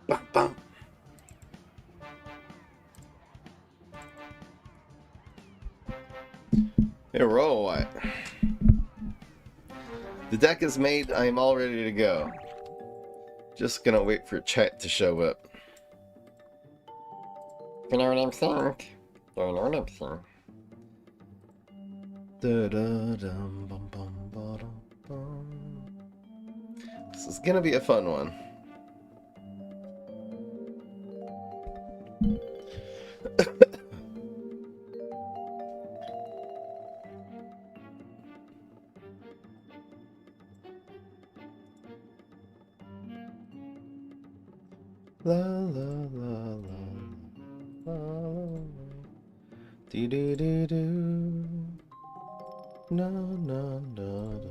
Bum, bum. Hey, roll what? The deck is made. I am all ready to go. Just gonna wait for chat to show up. You know what I'm saying? You know what I'm saying? This is gonna be a fun one. La la la la la la. Do do do do. No no no no.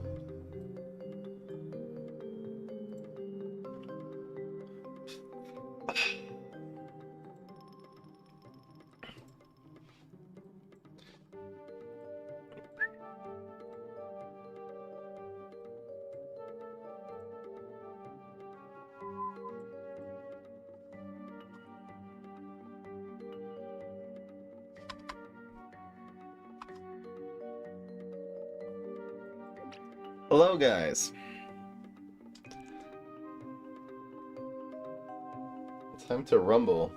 Hello, guys. Time to rumble.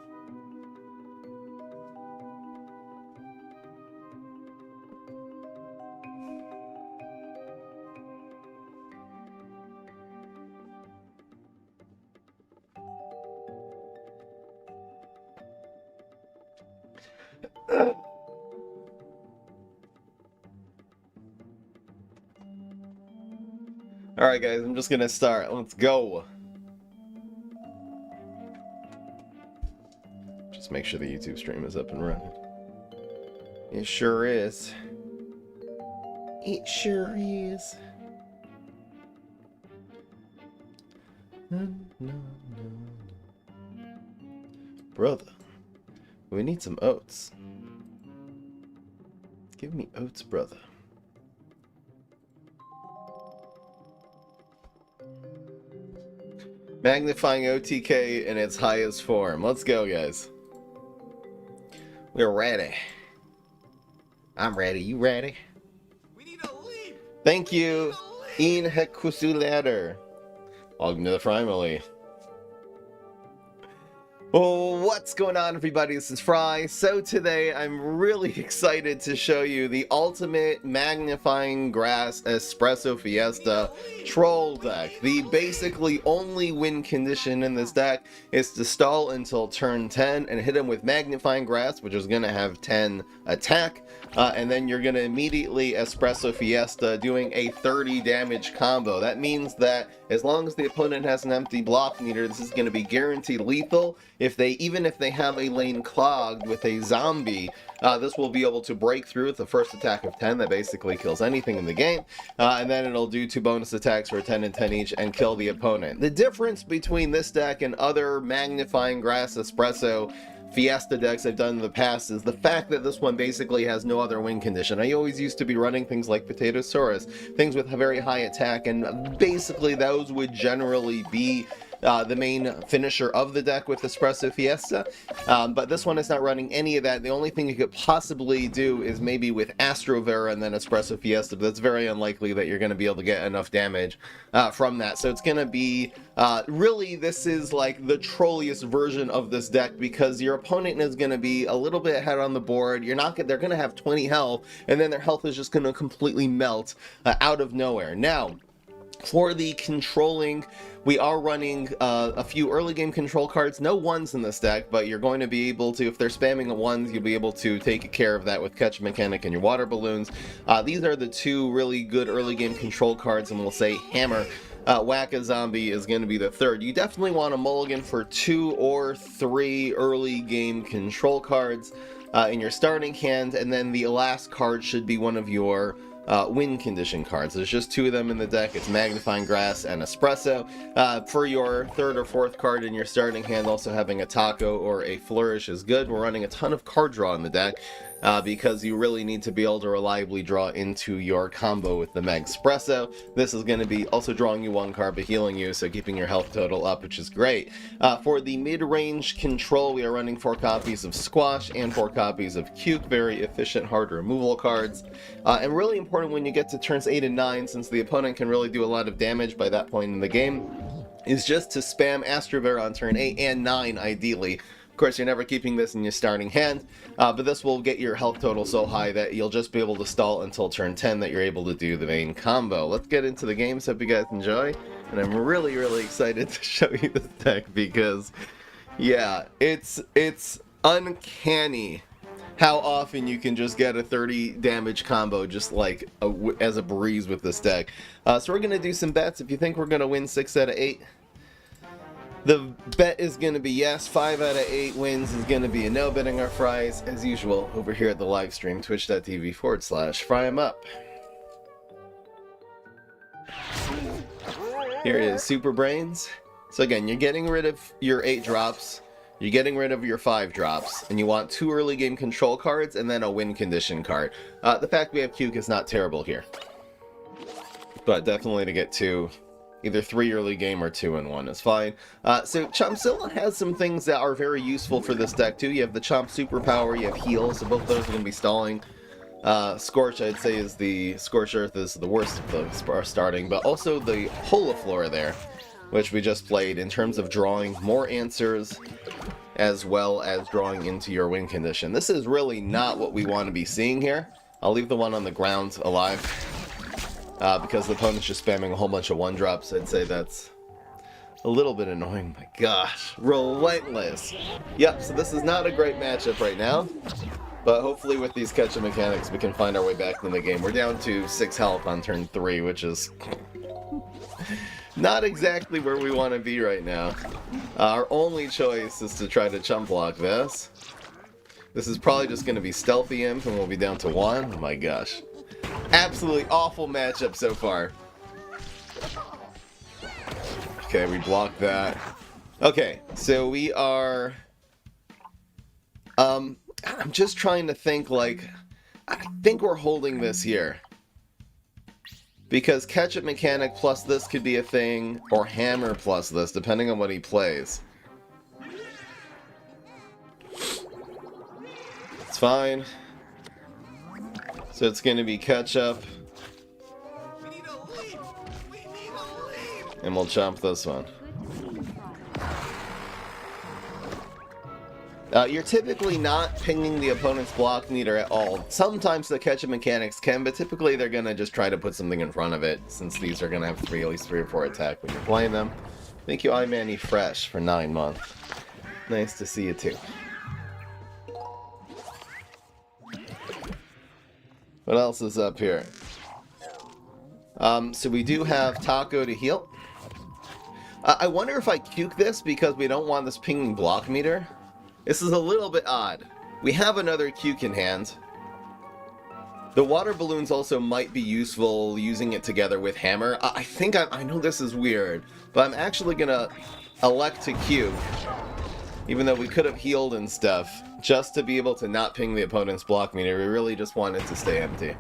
Alright guys, I'm just gonna start. Let's go. Just make sure the YouTube stream is up and running. It sure is. It sure is. No, no, no. Brother, we need some oats. Give me oats, brother. Magnifying OTK in its highest form. Let's go, guys. We're ready. I'm ready. You ready? We need a leap. Thank you, Ian Hekusuladder. Welcome to the family. Oh, what's going on, everybody? This is Fry. So today I'm really excited to show you the ultimate magnifying grass espresso fiesta troll deck. The basically only win condition in this deck is to stall until turn 10 and hit him with magnifying grass, which is going to have 10 attack, and then you're going to immediately espresso fiesta doing a 30 damage combo. That means that as long as the opponent has an empty block meter, this is going to be guaranteed lethal. Even if they have a lane clogged with a zombie, this will be able to break through with the first attack of 10 that basically kills anything in the game, and then it'll do 2 bonus attacks for 10 and 10 each and kill the opponent. The difference between this deck and other magnifying grass espresso fiesta decks I've done in the past is the fact that this one basically has no other win condition. I always used to be running things like Potatosaurus, things with a very high attack, and basically those would generally be the main finisher of the deck with Espresso Fiesta, but this one is not running any of that. The only thing you could possibly do is maybe with Astro Vera and then Espresso Fiesta, but that's very unlikely that you're going to be able to get enough damage from that. So it's going to be, really, this is like the trolliest version of this deck because your opponent is going to be a little bit ahead on the board. They're going to have 20 health, and then their health is just going to completely melt out of nowhere. Now, for the controlling, we are running a few early game control cards. No ones in this deck, but you're going to be able to, if they're spamming the ones, you'll be able to take care of that with Catch Mechanic and your water balloons. These are the 2 really good early game control cards, and we'll say Hammer. Whack-a-Zombie is going to be the 3rd. You definitely want a mulligan for 2 or 3 early game control cards in your starting hand, and then the last card should be one of your win condition cards. There's just 2 of them in the deck. It's Magnifying Grass and Espresso. For your 3rd or 4th card in your starting hand, also having a Taco or a Flourish is good. We're running a ton of card draw in the deck. because you really need to be able to reliably draw into your combo with the Magspresso. This is going to be also drawing you 1 card but healing you, so keeping your health total up, which is great. For the mid-range control, we are running 4 copies of Squash and 4 copies of Cuke, very efficient hard removal cards. And really important when you get to turns 8 and 9, since the opponent can really do a lot of damage by that point in the game, is just to spam Astro Vera on turn 8 and 9 ideally. Of course, you're never keeping this in your starting hand, but this will get your health total so high that you'll just be able to stall until turn 10 that you're able to do the main combo. Let's get into the games. Hope you guys enjoy, and I'm really, really excited to show you this deck because, yeah, it's uncanny how often you can just get a 30 damage combo just like as a breeze with this deck. So we're going to do some bets. If you think we're going to win 6 out of 8, the bet is going to be yes. 5 out of 8 wins is going to be a no. Betting our fries, as usual, over here at the live stream, twitch.tv/FryEmUp. Here is Super Brains. So again, you're getting rid of your 8 drops, you're getting rid of your 5 drops, and you want 2 early game control cards and then a win condition card. The fact we have Cuke is not terrible here, but definitely to get 2. Either 3 early game or 2 and 1 is fine. So Chompzilla has some things that are very useful for this deck too. You have the Chomp Superpower, you have Heal, so both those are going to be stalling. Scorch, I'd say, is the Scorch Earth is the worst of those starting, but also the Holoflora there, which we just played, in terms of drawing more answers as well as drawing into your win condition. This is really not what we want to be seeing here. I'll leave the one on the ground alive. Because the opponent's just spamming a whole bunch of 1-drops. I'd say that's a little bit annoying. My gosh, relentless. Yep, so this is not a great matchup right now, but hopefully with these catch-up mechanics we can find our way back in the game. We're down to 6 health on turn 3, which is not exactly where we want to be right now. Our only choice is to try to chump block this. This is probably just going to be Stealthy Imp, and we'll be down to 1. Oh my gosh. Absolutely awful matchup so far. Okay, we blocked that. Okay, so we are... I'm just trying to think, like... I think we're holding this here. Because Catch-Up Mechanic plus this could be a thing, or Hammer plus this, depending on what he plays. It's fine. So it's going to be Catch-Up. And we'll chomp this one. You're typically not pinging the opponent's block meter at all. Sometimes the catch-up mechanics can, but typically they're going to just try to put something in front of it, since these are going to have at least 3 or 4 attack when you're playing them. Thank you, iManny Fresh, for 9 months. Nice to see you too. What else is up here? So we do have Taco to heal. I wonder if I Cuke this because we don't want this pinging block meter. This is a little bit odd. We have another Cuke in hand. The water balloons also might be useful using it together with Hammer. I think I know this is weird, but I'm actually gonna elect to Cuke, even though we could have healed and stuff, just to be able to not ping the opponent's block meter. We really just want it to stay empty.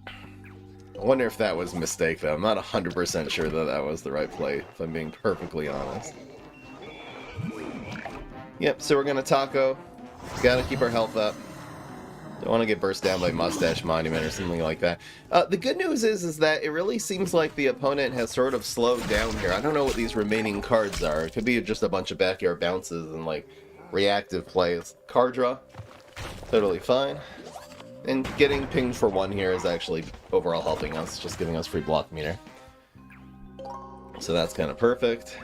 I wonder if that was a mistake, though. I'm not 100% sure that that was the right play, if I'm being perfectly honest. Yep, so we're gonna Taco. Gotta keep our health up. Don't want to get burst down by Mustache Monument or something like that. The good news is that it really seems like the opponent has sort of slowed down here. I don't know what these remaining cards are. It could be just a bunch of backyard bounces and, like, reactive plays. Card draw. Totally fine. And getting pinged for 1 here is actually overall helping us, just giving us free block meter. So that's kind of perfect.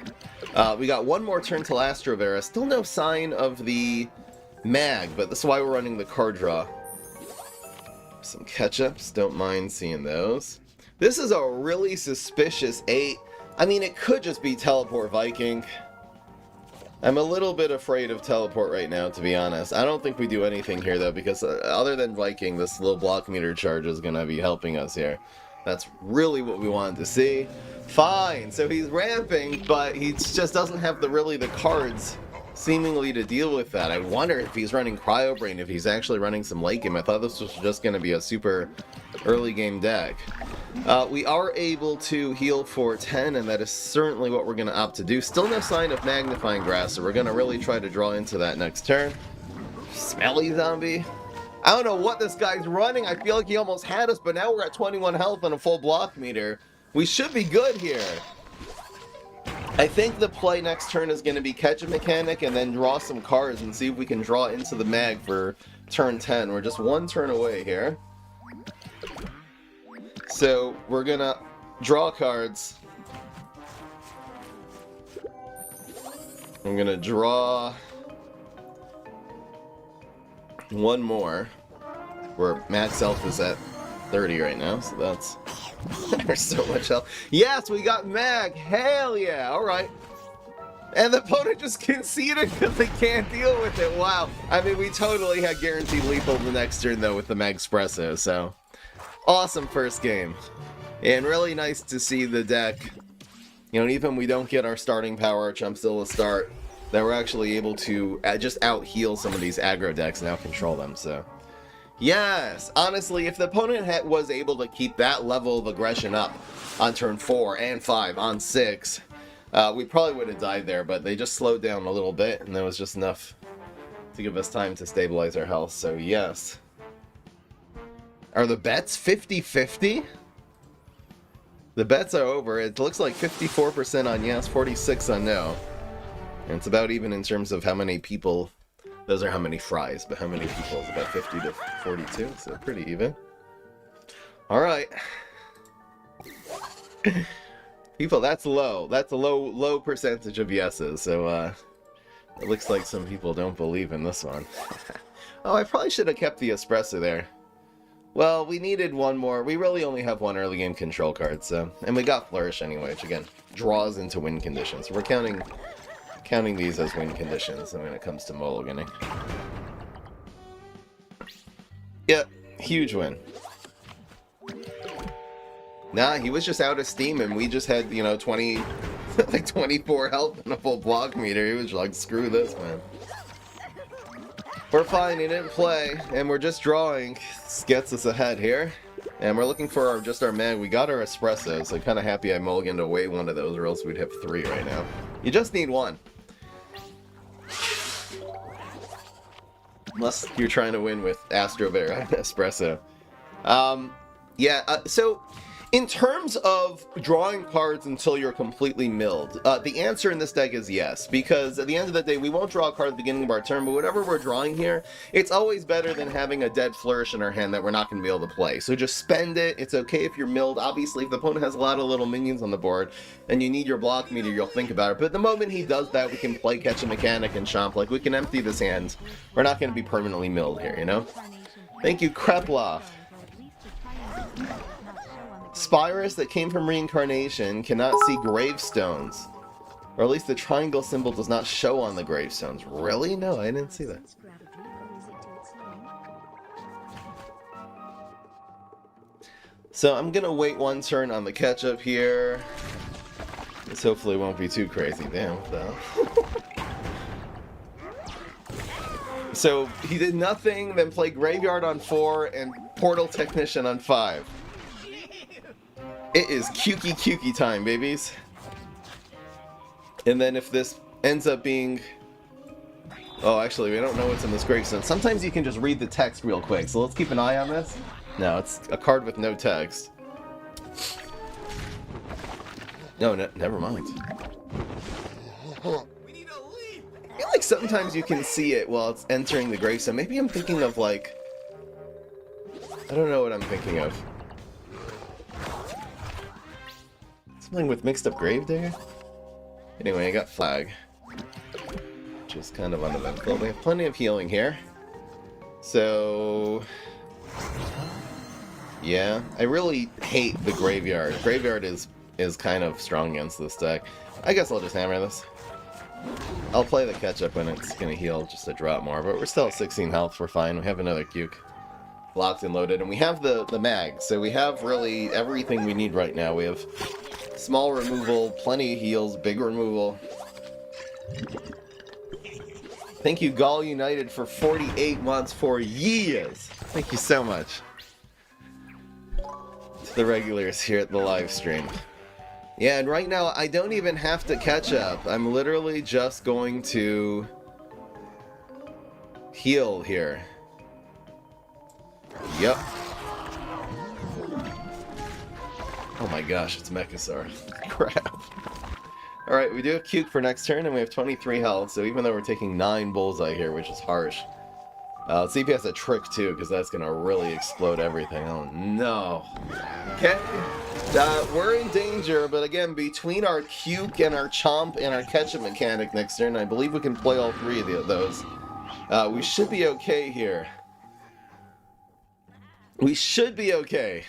We got 1 more turn till Astro Vera. Still no sign of the Mag, but that's why we're running the card draw. Some catch-ups, don't mind seeing those. This is a really suspicious 8. I mean, it could just be Teleport Viking. I'm a little bit afraid of Teleport right now, to be honest. I don't think we do anything here, though, because other than Viking, this little block meter charge is going to be helping us here. That's really what we wanted to see. Fine, so he's ramping, but he just doesn't have really the cards seemingly to deal with that. I wonder if he's running Cryo Brain, if he's actually running some late game. I thought this was just going to be a super early game deck. We are able to heal for 10, and that is certainly what we're going to opt to do. Still no sign of Magnifying Grass, so we're going to really try to draw into that next turn. Smelly zombie. I don't know what this guy's running. I feel like he almost had us, but now we're at 21 health and a full block meter. We should be good here. I think the play next turn is going to be catch a mechanic and then draw some cards and see if we can draw into the mag for turn 10. We're just one turn away here. So we're going to draw cards. I'm going to draw one more. Where max health is at 30 right now, so that's... There's so much health. Yes, we got mag! Hell yeah! Alright. And the opponent just conceded because they can't deal with it. Wow. I mean, we totally had guaranteed lethal the next turn, though, with the Magspresso, so... Awesome first game. And really nice to see the deck. You know, even we don't get our starting power, Chump still a start, that we're actually able to just out-heal some of these aggro decks and out-control them, so... Yes! Honestly, if the opponent was able to keep that level of aggression up on turn 4 and 5 on 6, we probably would have died there, but they just slowed down a little bit, and that was just enough to give us time to stabilize our health, so yes. Are the bets 50-50? The bets are over. It looks like 54% on yes, 46% on no. And it's about even in terms of how many people... Those are how many fries, but how many people is about 50 to 42, so pretty even. Alright. People, that's low. That's a low percentage of yeses, so it looks like some people don't believe in this one. Oh, I probably should have kept the espresso there. Well, we needed one more. We really only have one early game control card, so... And we got Flourish anyway, which again, draws into win conditions. So we're counting these as win conditions when it comes to mulliganing. Yep, huge win. Nah, he was just out of steam and we just had, you know, 24 health and a full block meter. He was like, screw this, man. We're fine, he didn't play, and we're just drawing. This gets us ahead here. And we're looking for just our mag. We got our espresso, so kind of happy I mulliganed away one of those, or else we'd have 3 right now. You just need one. Unless you're trying to win with Astro Bear and Espresso. So in terms of drawing cards until you're completely milled, the answer in this deck is yes, because at the end of the day, we won't draw a card at the beginning of our turn, but whatever we're drawing here, it's always better than having a dead Flourish in our hand that we're not going to be able to play. So just spend it. It's okay if you're milled. Obviously, if the opponent has a lot of little minions on the board, and you need your block meter, you'll think about it. But the moment he does that, we can play Catch a Mechanic and Chomp. Like, we can empty this hand. We're not going to be permanently milled here, you know? Thank you, Kreplov. Spirus that came from reincarnation cannot see gravestones. Or at least the triangle symbol does not show on the gravestones. Really? No, I didn't see that. So I'm gonna wait one turn on the ketchup here. This hopefully won't be too crazy. Damn, though. So he did nothing, then play Graveyard on 4 and Portal Technician on 5. It is Kukey time, babies. And then if this ends up being... Oh, actually, we don't know what's in this gravestone. Sometimes you can just read the text real quick, so let's keep an eye on this. No, it's a card with no text. No, never mind. We need a leap. I feel like sometimes you can see it while it's entering the gravestone. Maybe I'm thinking of, like... I don't know what I'm thinking of. Something with mixed up Gravedigger? Anyway, I got Flag. Which is kind of uneventful. We have plenty of healing here. So... yeah, I really hate the Graveyard. Graveyard is kind of strong against this deck. I guess I'll just hammer this. I'll play the catch-up when it's going to heal just a drop more, but we're still at 16 health, we're fine. We have another Cuke locked and loaded, and we have the mag, so we have really everything we need right now. We have small removal, plenty of heals, big removal. Thank you, Gall United, for 48 months for years. Thank you so much. To the regulars here at the live stream. Yeah, and right now, I don't even have to catch up. I'm literally just going to heal here. Yep. Oh my gosh, it's Mechasaur. Crap. Alright, we do have Cuke for next turn, and we have 23 health, so even though we're taking 9 Bullseye here, which is harsh. Let's see if he has a trick too, because that's going to really explode everything. Oh no. Okay. We're in danger, but again, between our Cuke and our Chomp and our Ketchup mechanic next turn, I believe we can play all 3 of those. We should be okay here. We should be okay.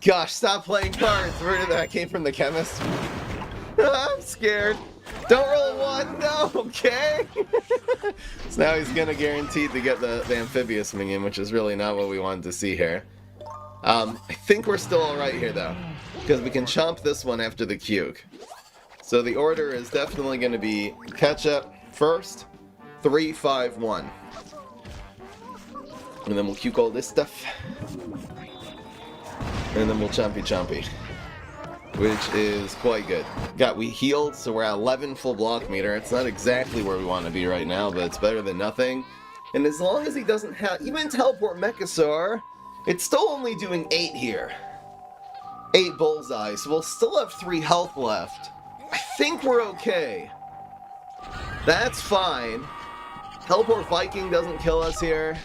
Gosh, stop playing cards. Where did that came from? The chemist? I'm scared. Don't roll 1. No, okay? So now he's going to guarantee to get the amphibious minion, which is really not what we wanted to see here. I think we're still alright here, though. Because we can chomp this one after the Cuke. So the order is definitely going to be Ketchup first, 3, 5, 1. And then we'll Cuke all this stuff. And then we'll chompy, which is quite good. We healed, so we're at 11 full block meter. It's not exactly where we want to be right now, but it's better than nothing. And as long as he doesn't have even teleport Mechasaur, it's still only doing 8 here. 8 Bullseye, so we'll still have 3 health left. I think we're okay. That's fine. Teleport Viking doesn't kill us here.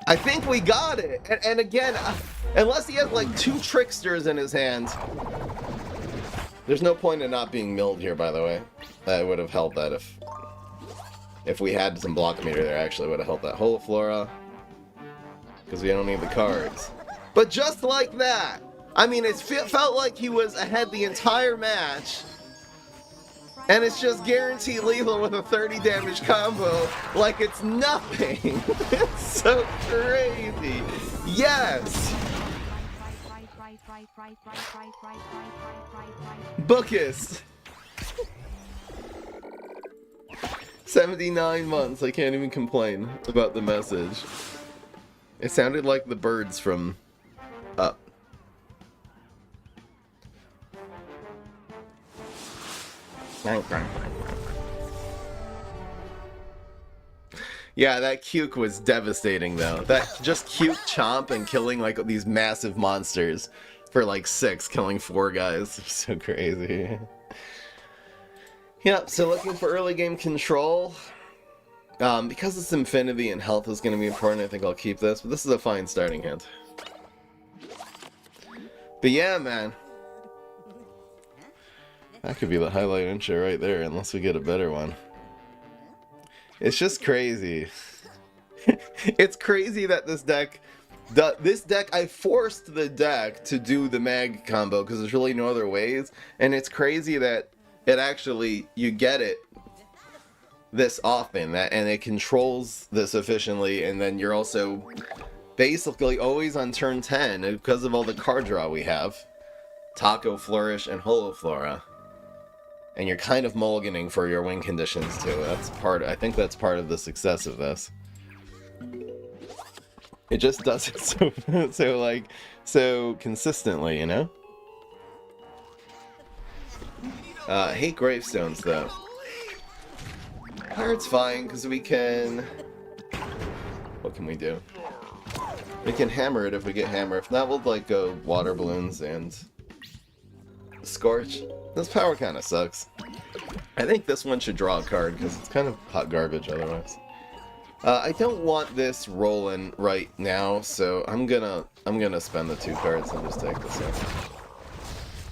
I think we got it. And again, unless he has like 2 Tricksters in his hand. There's no point in not being milled here, by the way. That would have helped that if we had some block meter there, actually would have helped that. Holoflora. Because we don't need the cards. But just like that, I mean, it felt like he was ahead the entire match. And it's just guaranteed lethal with a 30 damage combo like it's nothing. It's so crazy. Yes! Bookus! 79 months, I can't even complain about the message. It sounded like the birds from Up. Yeah, that Cuke was devastating though. That just Cuke Chomp and killing like these massive monsters for like 6, killing 4 guys. It's so crazy. Yeah, so looking for early game control. Because it's Infinity and health is going to be important, I think I'll keep this. But this is a fine starting hand. But yeah, man. That could be the highlight intro right there, unless we get a better one. It's just crazy. It's crazy that this deck... I forced the deck to do the mag combo, because there's really no other ways. And it's crazy that it actually... you get it this often, and it controls this efficiently, and then you're also basically always on turn 10, because of all the card draw we have. Taco, Flourish, and Holoflora. And you're kind of mulliganing for your win conditions too. That's part. I think that's part of the success of this. It just does it so consistently, you know. I hate gravestones though. Pirate's fine because we can. What can we do? We can hammer it if we get hammer. If not, we'll like go water balloons and Scorch. This power kind of sucks. I think this one should draw a card because it's kind of hot garbage otherwise. I don't want this rolling right now, so I'm gonna spend the 2 cards and just take this in.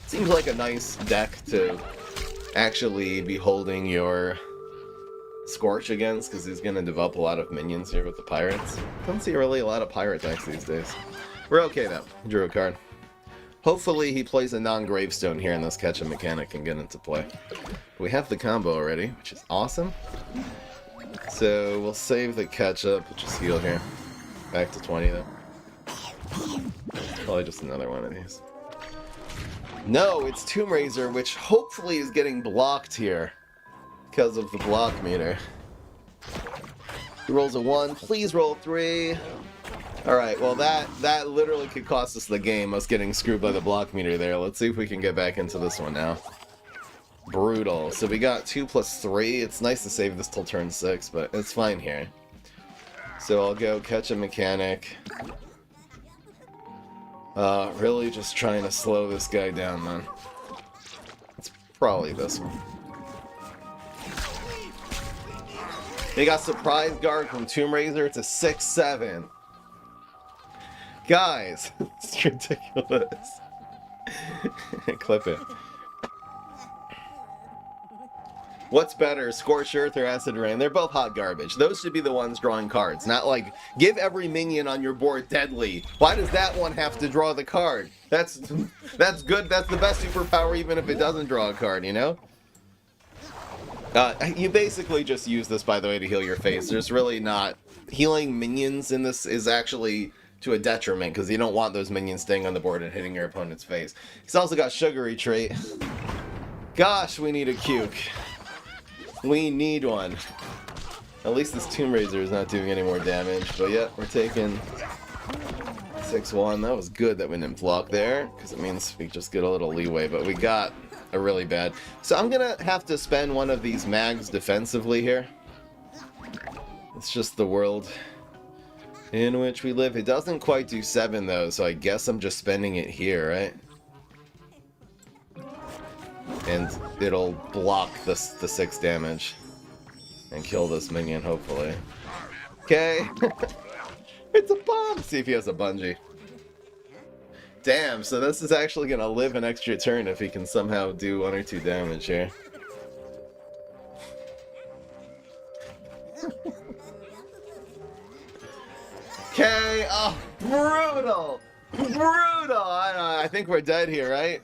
Seems like a nice deck to actually be holding your Scorch against, because he's gonna develop a lot of minions here with the pirates. Don't see really a lot of pirate decks these days. We're okay though. Drew a card. Hopefully he plays a non-gravestone here and this Ketchup mechanic can get into play. We have the combo already, which is awesome. So we'll save the Ketchup, we'll just heal here. Back to 20 though. Probably just another one of these. No, it's Tomb Raiser, which hopefully is getting blocked here. because of the block meter. He rolls a 1. Please roll 3. Alright, well that literally could cost us the game, us getting screwed by the block meter there. Let's see if we can get back into this one now. Brutal. So we got 2 plus 3. It's nice to save this till turn 6, but it's fine here. So I'll go catch a mechanic. Really just trying to slow this guy down, man. It's probably this one. They got Surprise Guard from Tomb Raider. It's a 6-7. Guys, it's ridiculous. Clip it. What's better, Scorched Earth or Acid Rain? They're both hot garbage. Those should be the ones drawing cards, not like, give every minion on your board deadly. Why does that one have to draw the card? That's good. That's the best superpower even if it doesn't draw a card, you know? You basically just use this, by the way, to heal your face. There's really not... Healing minions in this is actually to a detriment, because you don't want those minions staying on the board and hitting your opponent's face. He's also got Sugary Trait. Gosh, we need a Cuke. We need one. At least this Tomb Raider is not doing any more damage. But yeah, we're taking 6-1. That was good that we didn't block there, because it means we just get a little leeway. But we got a really bad... So I'm going to have to spend one of these mags defensively here. It's just the world in which we live. It doesn't quite do 7 though, so I guess I'm just spending it here, right? And it'll block the 6 damage and kill this minion, hopefully. Okay. It's a bomb! See if he has a bungee. Damn, so this is actually gonna live an extra turn if he can somehow do 1 or 2 damage here. Okay, oh, brutal! Brutal! I think we're dead here, right?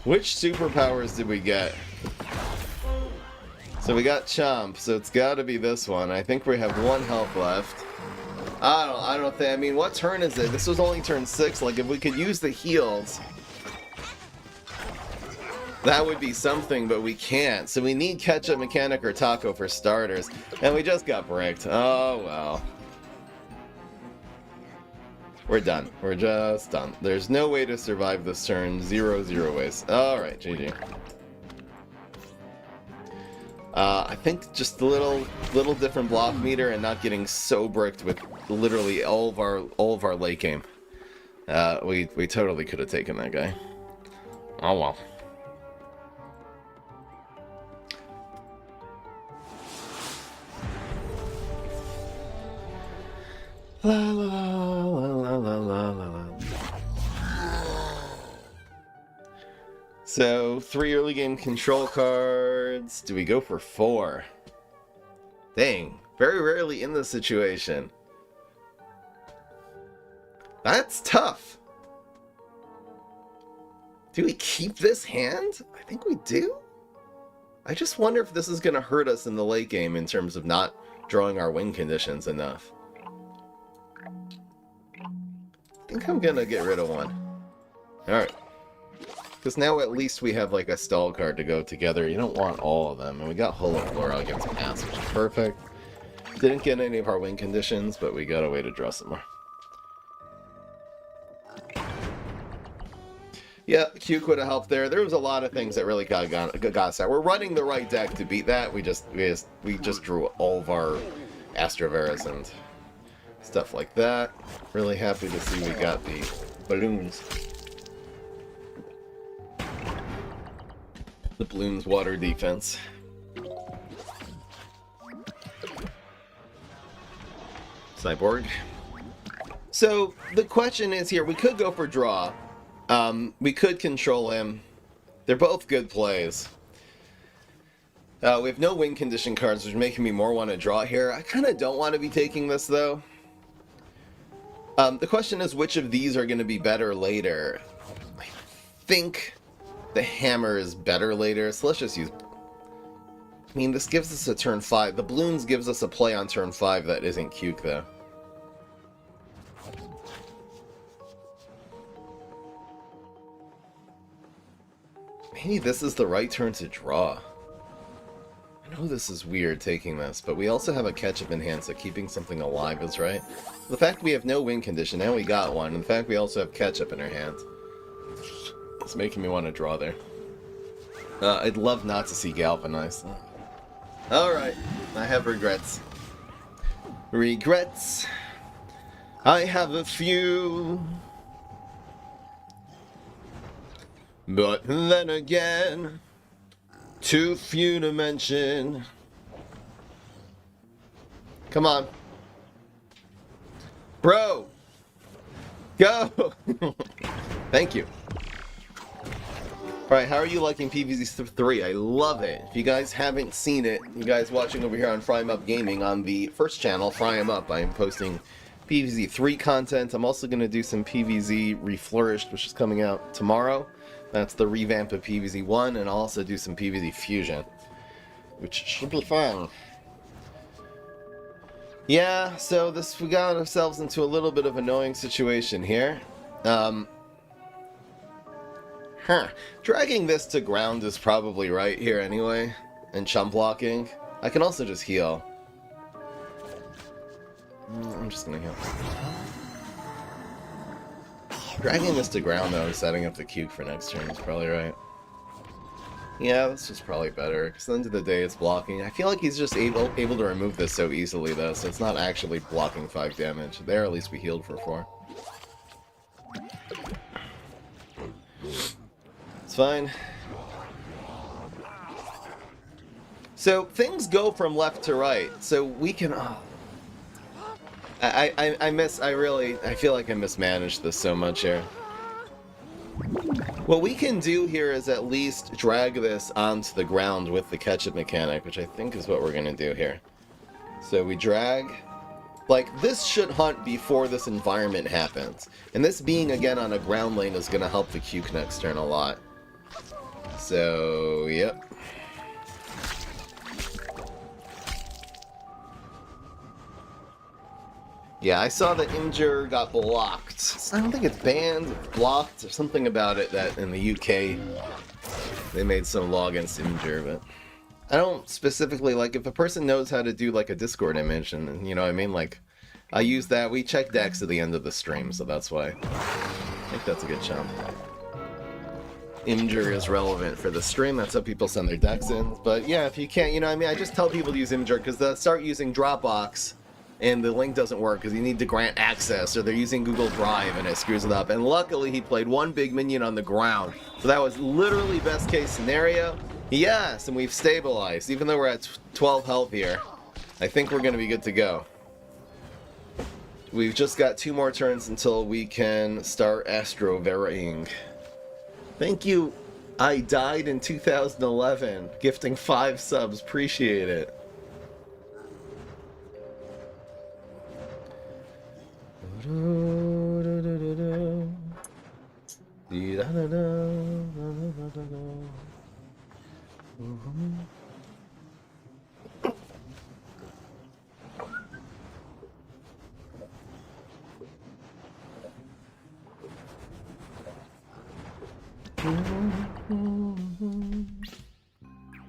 Which superpowers did we get? So we got Chomp, so it's gotta be this one. I think we have 1 health left. I don't think, I mean, what turn is it? This was only turn 6, like if we could use the heals, that would be something, but we can't. So we need Ketchup, Mechanic, or Taco for starters, and we just got bricked. Oh well. We're done. We're just done. There's no way to survive this turn. 0 ways. Alright, GG. I think just a little different block meter and not getting so bricked with literally all of our late game. We totally could have taken that guy. Oh well. La la la la la la la. So 3 early game control cards. Do we go for 4? Dang, very rarely in this situation. That's tough. Do we keep this hand? I think we do. I just wonder if this is going to hurt us in the late game in terms of not drawing our win conditions enough. I think I'm going to get rid of 1. Alright. Because now at least we have like a stall card to go together. You don't want all of them. And we got Holoflora against Pass, which is perfect. Didn't get any of our win conditions, but we got a way to draw some more. Yeah, Cuke would have helped there. There was a lot of things that really got us out. We're running the right deck to beat that. We just drew all of our Astroveras and stuff like that. Really happy to see we got the balloons. The balloons water defense. Cyborg. So the question is here, we could go for draw. We could control him. They're both good plays. We have no win condition cards, which is making me more want to draw here. I kind of don't want to be taking this, though. The question is, which of these are going to be better later? I think the hammer is better later, so let's just use... I mean, this gives us a turn 5. The balloons gives us a play on turn 5 that isn't Cuke, though. Maybe this is the right turn to draw. I know this is weird taking this, but we also have a ketchup in hand, so keeping something alive is right. The fact we have no win condition, now we got one, and the fact we also have ketchup in our hand, it's making me want to draw there. I'd love not to see galvanized. Alright, I have regrets. Regrets. I have a few. But then again, too few to mention. Come on. Bro! Go! Thank you. Alright, how are you liking PvZ 3? I love it. If you guys haven't seen it, you guys watching over here on Fry 'em Up Gaming on the first channel, Fry 'em Up, I am posting PvZ 3 content. I'm also going to do some PvZ Reflourished, which is coming out tomorrow. That's the revamp of PvZ 1, and I'll also do some PvZ Fusion, which should be fun. Yeah, so we got ourselves into a little bit of an annoying situation here. Dragging this to ground is probably right here anyway, and chump blocking. I can also just heal. I'm just gonna heal. Dragging this to ground though and setting up the Cuke for next turn is probably right. Yeah, that's just probably better, because at the end of the day it's blocking. I feel like he's just able to remove this so easily though, so it's not actually blocking 5 damage. There at least we healed for 4. It's fine. So things go from left to right, so we can... I feel like I mismanaged this so much here. What we can do here is at least drag this onto the ground with the ketchup mechanic, which I think is what we're going to do here. So we drag... Like, this should hunt before this environment happens. And this being, again, on a ground lane is going to help the Cuke next turn a lot. So, yep. Yeah, I saw that Imgur got blocked. I don't think it's banned, it's blocked, or something about it that in the UK they made some law against Imgur, but I don't specifically, like, if a person knows how to do, like, a Discord image, and, you know what I mean, like, I use that, we check decks at the end of the stream, so that's why. I think that's a good chump. Imgur is relevant for the stream, that's how people send their decks in, but yeah, if you can't, you know what I mean, I just tell people to use Imgur, because they'll start using Dropbox, and the link doesn't work because you need to grant access, or they're using Google Drive and it screws it up. And luckily he played one big minion on the ground, so that was literally best case scenario. Yes, and we've stabilized, even though we're at 12 health here. I think we're going to be good to go. We've just got 2 more turns until we can start Astro-Varying. Thank you, I died in 2011, gifting 5 subs, appreciate it.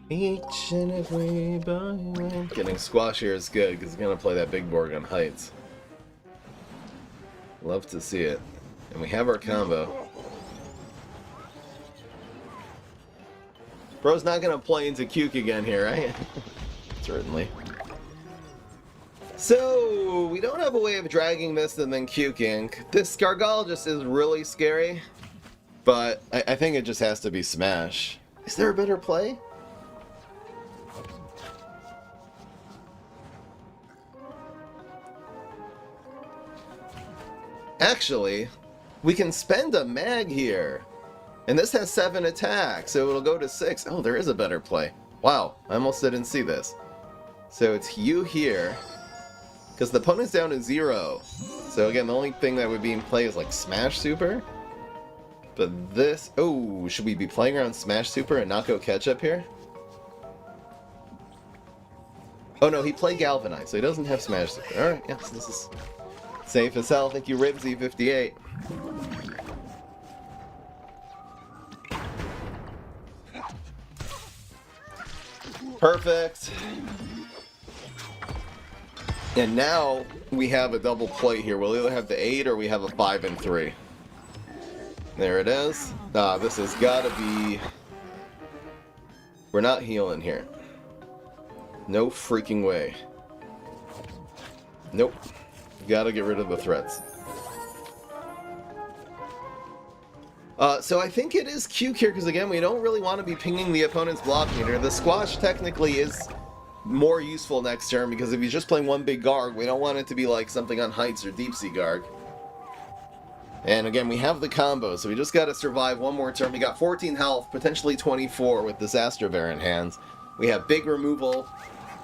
Each and every bone. Getting squash here is good because he's gonna play that big board on Heights. Love to see it. And we have our combo. Bro's not gonna play into Cuke again here, right? Certainly. So, we don't have a way of dragging this and then Cuking. This Gargal just is really scary, but I think it just has to be Smash. Is there a better play? Actually, we can spend a mag here. And this has 7 attacks, so it'll go to 6. Oh, there is a better play. Wow, I almost didn't see this. So it's you here, because the opponent's down to 0. So again, the only thing that would be in play is like Smash Super. But this... Oh, should we be playing around Smash Super and not go Ketchup here? Oh no, he played Galvanize, so he doesn't have Smash Super. Alright, yes, this is safe as hell. Thank you, Ribsy58. Perfect. And now we have a double play here. We'll either have the 8 or we have a 5 and 3. There it is. This has got to be... We're not healing here. No freaking way. Nope. Gotta get rid of the threats. So I think it is Q here, because again, we don't really want to be pinging the opponent's block meter. The squash technically is more useful next turn, because if he's just playing one big Garg, we don't want it to be like something on Heights or Deep Sea Garg. And again, we have the combo, so we just gotta survive one more turn. We got 14 health, potentially 24 with this Astro Bear in hands. We have big removal.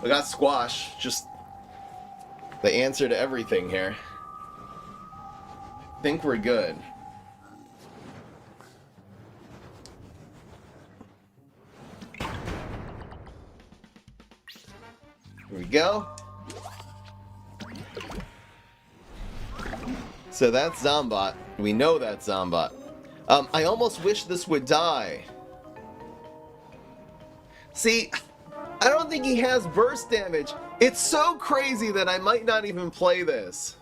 We got squash, just the answer to everything here. I think we're good. Here we go. So that's Zombot. We know that's Zombot. I almost wish this would die. See, I don't think he has burst damage. It's so crazy that I might not even play this.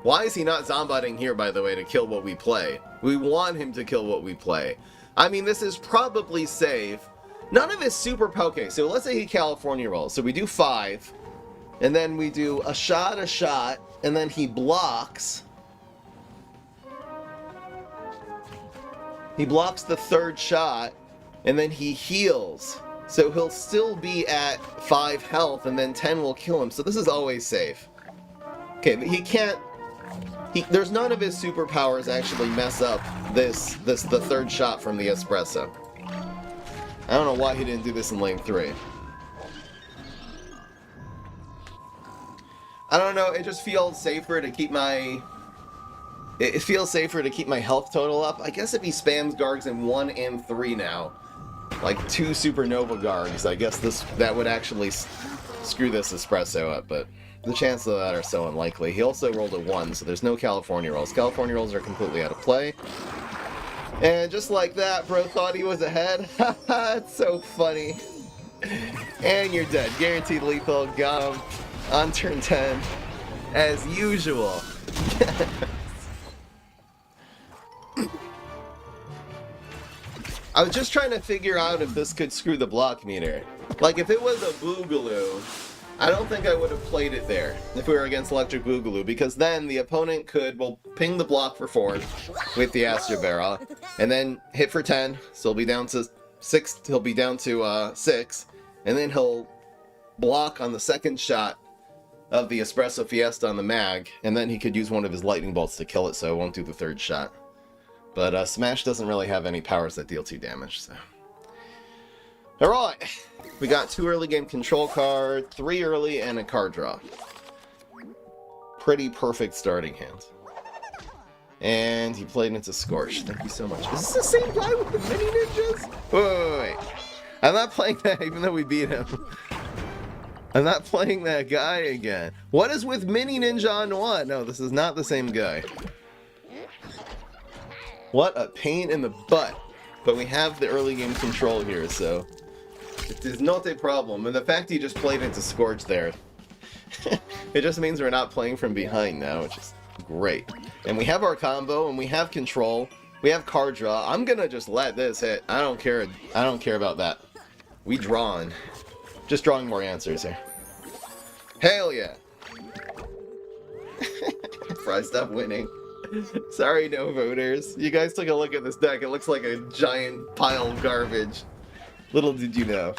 Why is he not Zombotting here, by the way, to kill what we play? We want him to kill what we play. I mean, this is probably safe. None of his super... Okay, so let's say he California rolls. So we do 5, and then we do a shot, and then he blocks. He blocks the 3rd shot, and then he heals. So he'll still be at 5 health, and then 10 will kill him. So this is always safe. Okay, but he can't... there's none of his superpowers actually mess up the 3rd shot from the Espresso. I don't know why he didn't do this in lane 3. I don't know, it just feels safer to keep my... It feels safer to keep my health total up. I guess if he spams Gargs in 1 and 3 now, like 2 Supernova Gargs, I guess that would actually screw this Espresso up, but the chances of that are so unlikely. He also rolled a 1, so there's no California rolls. California rolls are completely out of play. And just like that, bro thought he was ahead. Haha, it's so funny. And you're dead. Guaranteed lethal. Got him on turn 10. As usual. I was just trying to figure out if this could screw the block meter. Like, if it was a Boogaloo, I don't think I would have played it there if we were against Electric Boogaloo, because then the opponent could, well, ping the block for 4 with the Astro Barrel, and then hit for 10, so he'll be down to 6, he'll be down to 6, and then he'll block on the 2nd shot of the Espresso Fiesta on the mag, and then he could use one of his lightning bolts to kill it, so it won't do the 3rd shot. But Smash doesn't really have any powers that deal 2 damage, so... Alright! We got 2 early game control cards, 3 early, and a card draw. Pretty perfect starting hand. And he played into Scorch. Thank you so much. Is this the same guy with the mini ninjas? Wait. I'm not playing that even though we beat him. I'm not playing that guy again. What is with mini ninja on what? No, this is not the same guy. What a pain in the butt. But we have the early game control here, so... it is not a problem. And the fact he just played into Scorch there, it just means we're not playing from behind now, which is great. And we have our combo, and we have control. We have card draw. I'm gonna just let this hit. I don't care. I don't care about that. We drawing. Just drawing more answers here. Hell yeah. Fry, stop winning. Sorry, no voters. You guys took a look at this deck. It looks like a giant pile of garbage. Little did you know.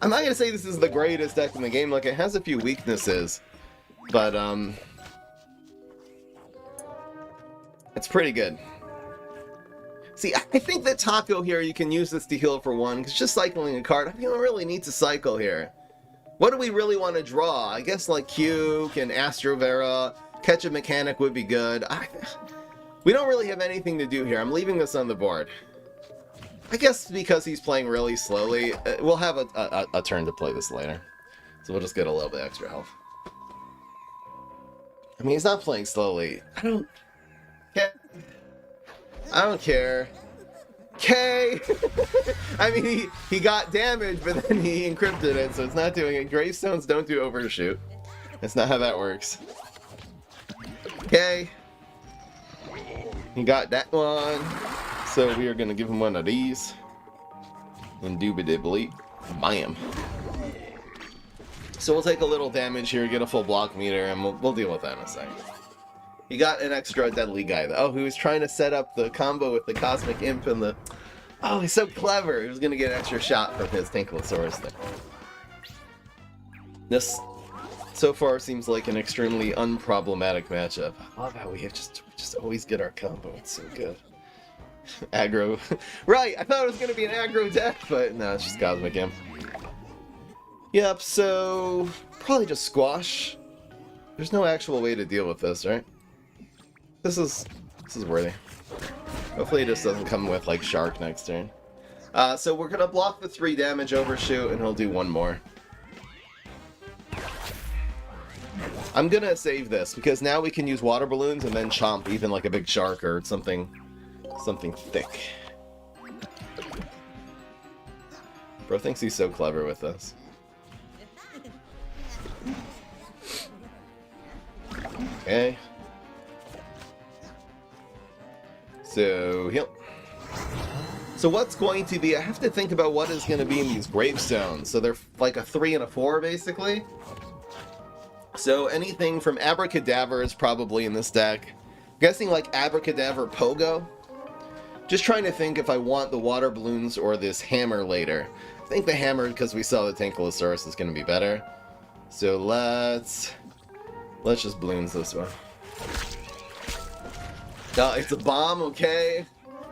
I'm not gonna say this is the greatest deck in the game. Like, it has a few weaknesses, but it's pretty good. See, I think that Taco here, you can use this to heal for 1, because just cycling a card, I don't really need to cycle here. What do we really want to draw? I guess like Cuke and Astro Vera, Catch a Mechanic would be good. We don't really have anything to do here. I'm leaving this on the board. I guess because he's playing really slowly, we'll have a turn to play this later. So we'll just get a little bit extra health. I mean, he's not playing slowly. I don't care. Okay. I mean, he got damage, but then he encrypted it, so it's not doing it. Gravestones don't do overshoot. That's not how that works. Okay. He got that one. So we are going to give him one of these. Indubitably. Bam. So we'll take a little damage here, get a full block meter, and we'll deal with that in a second. He got an extra deadly guy, though. Oh, he was trying to set up the combo with the Cosmic Imp and the... Oh, he's so clever. He was going to get an extra shot from his Tankylosaurus thing. This, so far, seems like an extremely unproblematic matchup. I love how we just always get our combo. It's so good. Aggro. Right, I thought it was going to be an aggro deck, but no, it's just Cosmic Imp. Yep, so... Probably just Squash. There's no actual way to deal with this, right? This is worthy. Hopefully it just doesn't come with, like, Shark next turn. So we're gonna block the 3 damage overshoot, and he'll do 1 more. I'm gonna save this, because now we can use water balloons and then chomp even, like, a big shark or something thick. Bro thinks he's so clever with this. Okay. So, heal. So what's going to be... I have to think about what is going to be in these gravestones. So they're like a 3 and a 4, basically. So anything from Abracadaver is probably in this deck. I'm guessing like Abracadaver Pogo. Just trying to think if I want the water balloons or this hammer later. I think the hammer, because we saw the Tankylosaurus, is going to be better. So let's just balloons this one. No, it's a bomb, okay?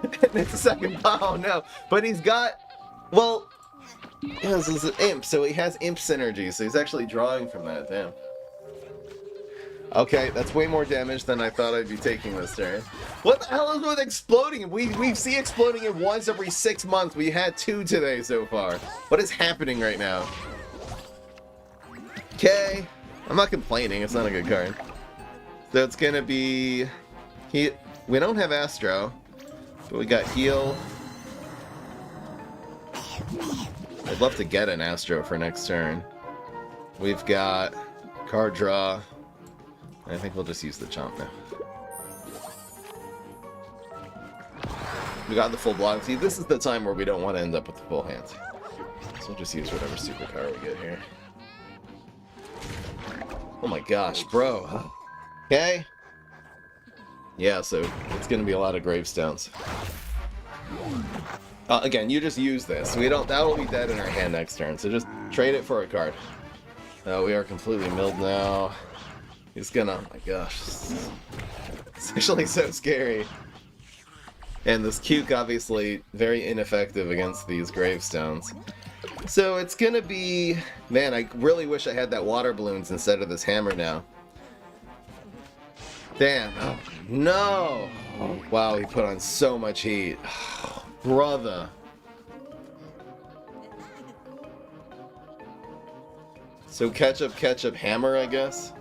It's a second bomb, oh no. But he's got, well, yeah, this is an imp, so he has imp synergy, so he's actually drawing from that, damn. Okay, that's way more damage than I thought I'd be taking this turn. What the hell is with exploding? We see exploding it once every 6 months. We had 2 today so far. What is happening right now? Okay, I'm not complaining, it's not a good card. So it's gonna be... We don't have Astro, but we got Heal. I'd love to get an Astro for next turn. We've got Card Draw. I think we'll just use the Chomp now. We got the full block. See, this is the time where we don't want to end up with the full hand. So we'll just use whatever super power we get here. Oh my gosh, bro. Okay. Yeah, so it's going to be a lot of gravestones. Again, you just use this. That'll be dead in our hand next turn, so just trade it for a card. We are completely milled now. He's gonna, oh my gosh. It's actually so scary. And this Cuke, obviously, very ineffective against these gravestones. So it's gonna be... Man, I really wish I had that water balloons instead of this hammer now. Damn. Oh, no! Oh, wow, he put on so much heat. Oh, brother. So ketchup, hammer, I guess?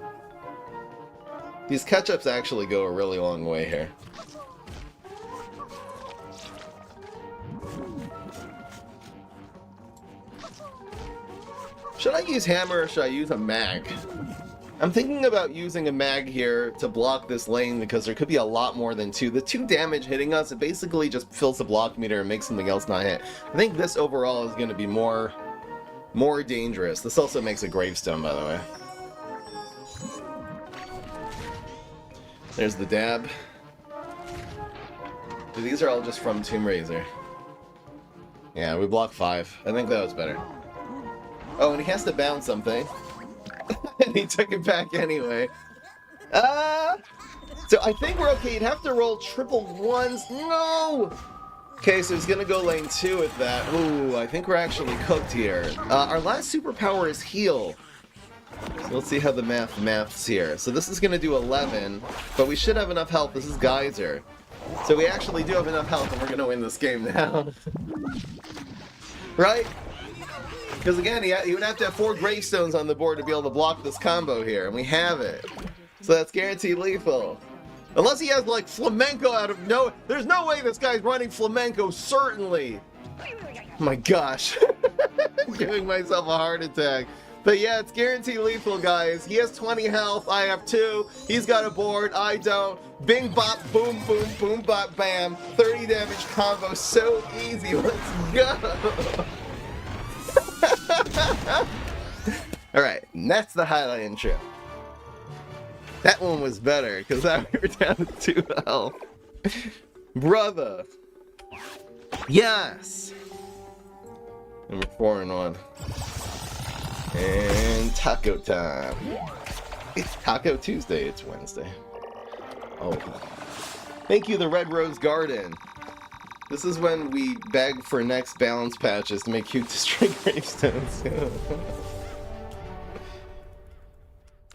These ketchups actually go a really long way here. Should I use hammer or should I use a mag? I'm thinking about using a mag here to block this lane because there could be a lot more than 2. The 2 damage hitting us, it basically just fills the block meter and makes something else not hit. I think this overall is going to be more dangerous. This also makes a gravestone, by the way. There's the dab. These are all just from Tomb Raiser. Yeah, we block 5. I think that was better. Oh, and he has to bounce something. And he took it back anyway. So I think we're okay. You'd have to roll triple 1s. No! Okay, so he's gonna go lane 2 with that. Ooh, I think we're actually cooked here. Our last superpower is heal. So let's see how the maths here. So this is gonna do 11, but we should have enough health. This is Geyser. So we actually do have enough health and we're gonna win this game now. Right? Because again, he would have to have 4 gravestones on the board to be able to block this combo here, and we have it. So that's guaranteed lethal. Unless he has, like, flamenco out of no... There's no way this guy's running flamenco, certainly. Oh my gosh. I'm giving myself a heart attack. But yeah, it's guaranteed lethal, guys. He has 20 health, I have 2. He's got a board, I don't. Bing, bop, boom, boom, boom, bop, bam. 30 damage combo, so easy. Let's go. Alright, that's the highlight intro. That one was better, because now we were down to 2 health. Brother. Yes. Number 4 and 1. And taco time. It's Taco Tuesday, it's Wednesday. Oh. Thank you, the Red Rose Garden. This is when we beg for next balance patches to make cute destroy gravestones.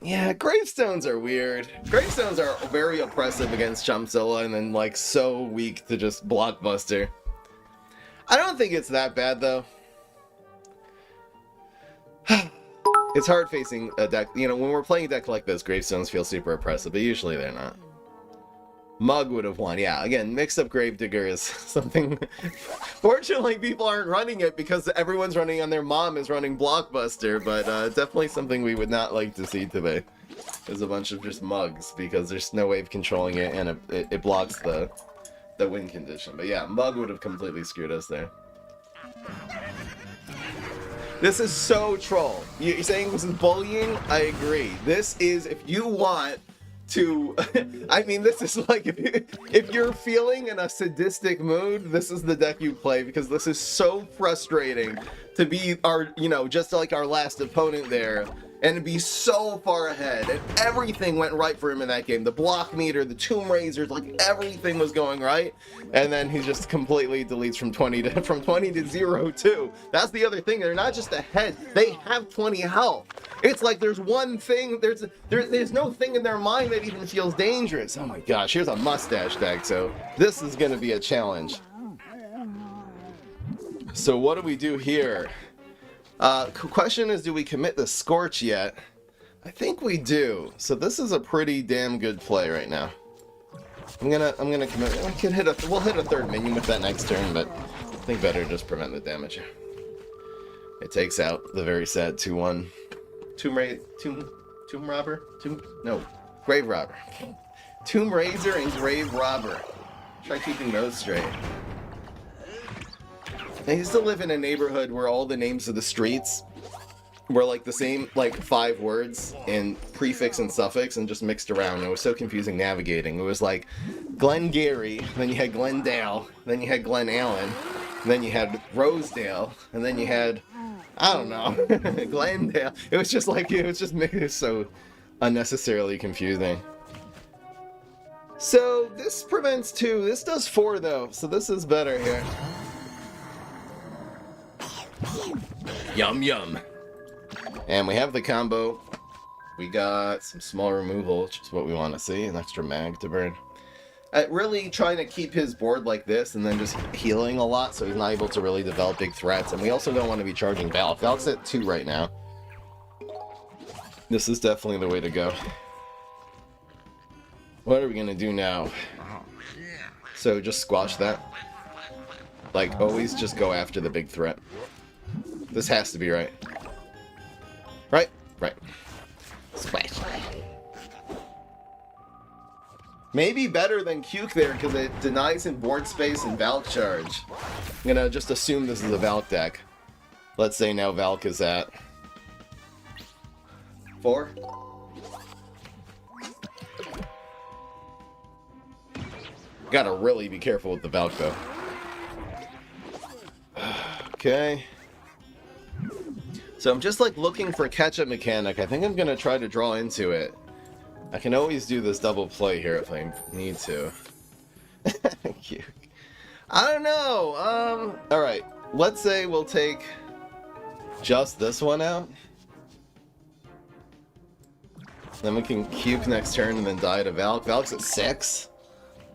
Yeah, gravestones are weird. Gravestones are very oppressive against Chumpzilla and then like so weak to just blockbuster. I don't think it's that bad though. It's hard facing a deck, you know, when we're playing a deck like this, gravestones feel super oppressive, but usually they're not. Mug would have won, yeah, again, mixed up Gravedigger is something... Fortunately, people aren't running it because everyone's running on their mom is running Blockbuster, but definitely something we would not like to see today. There's a bunch of just mugs, because there's no way of controlling it, and it blocks the win condition. But yeah, Mug would have completely screwed us there. This is so troll. You're saying this is bullying? I agree. This is, if you want to... I mean, this is like, if you're feeling in a sadistic mood, this is the deck you play, because this is so frustrating to be our, you know, just like our last opponent there, and to be so far ahead, and everything went right for him in that game. The block meter, the tomb raisers, like everything was going right, and then he just completely deletes from 20 to 0 too. That's the other thing. They're not just ahead; they have 20 health. It's like there's one thing. There's no thing in their mind that even feels dangerous. Oh my gosh! Here's a mustache deck, so this is going to be a challenge. So what do we do here? Question is, do we commit the Scorch yet? I think we do. So this is a pretty damn good play right now. I'm gonna commit. We'll hit a third minion with that next turn, but I think better just prevent the damage. It takes out the very sad 2/1 Tomb Robber. Grave Robber. Tomb Raiser and Grave Robber. Try keeping those straight. I used to live in a neighborhood where all the names of the streets were like the same, like 5 words in prefix and suffix and just mixed around. It was so confusing navigating. It was like Glengarry, then you had Glendale, then you had Glen Allen, then you had Rosedale, and then you had, I don't know, Glendale. It was just so unnecessarily confusing. So this prevents 2. This does 4 though, so this is better here. Yum yum. And we have the combo. We got some small removal, which is what we want to see. An extra mag to burn. Really trying to keep his board like this and then just healing a lot so he's not able to really develop big threats. And we also don't want to be charging Valk. Valk's at 2 right now. This is definitely the way to go. What are we going to do now? So just squash that. Like, always just go after the big threat. This has to be right. Right? Right. Splash. Maybe better than Cuke there, because it denies him board space and Valk charge. I'm gonna just assume this is a Valk deck. Let's say now Valk is at 4. Gotta really be careful with the Valk though. Okay. So I'm just like looking for catch-up mechanic. I think I'm gonna try to draw into it. I can always do this double play here if I need to. I don't know. Alright. Let's say we'll take just this one out. Then we can Cuke next turn and then die to Valk. Valk's at 6.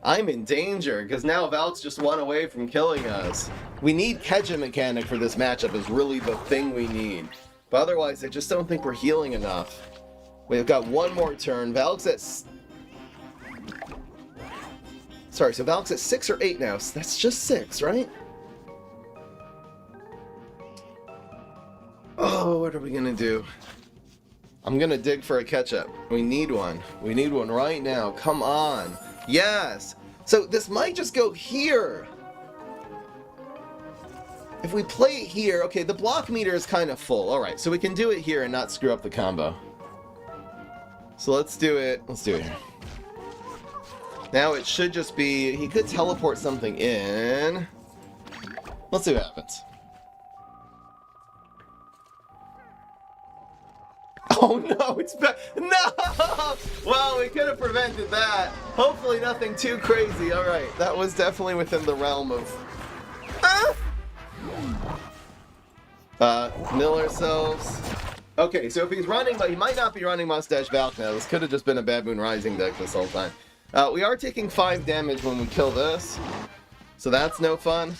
I'm in danger, because now Valk's just 1 away from killing us. We need catch-up mechanic for this matchup is really the thing we need. But otherwise, I just don't think we're healing enough. We've got 1 more turn. Valk's at... Sorry, so Valk's at 6 or 8 now. So that's just 6, right? Oh, what are we gonna do? I'm gonna dig for a catch-up. We need one. We need one right now. Come on. Yes! So this might just go here. If we play it here, okay, the block meter is kind of full. Alright, so we can do it here and not screw up the combo. So let's do it. Let's do it here. Now it should just be... He could teleport something in. Let's see what happens. Oh no, it's back. No! Well, we could have prevented that. Hopefully nothing too crazy. Alright, that was definitely within the realm of... Mill ourselves. Okay, so if he's running, but he might not be running Mustache Valk now. This could have just been a Bad Moon Rising deck this whole time. We are taking 5 damage when we kill this. So that's no fun.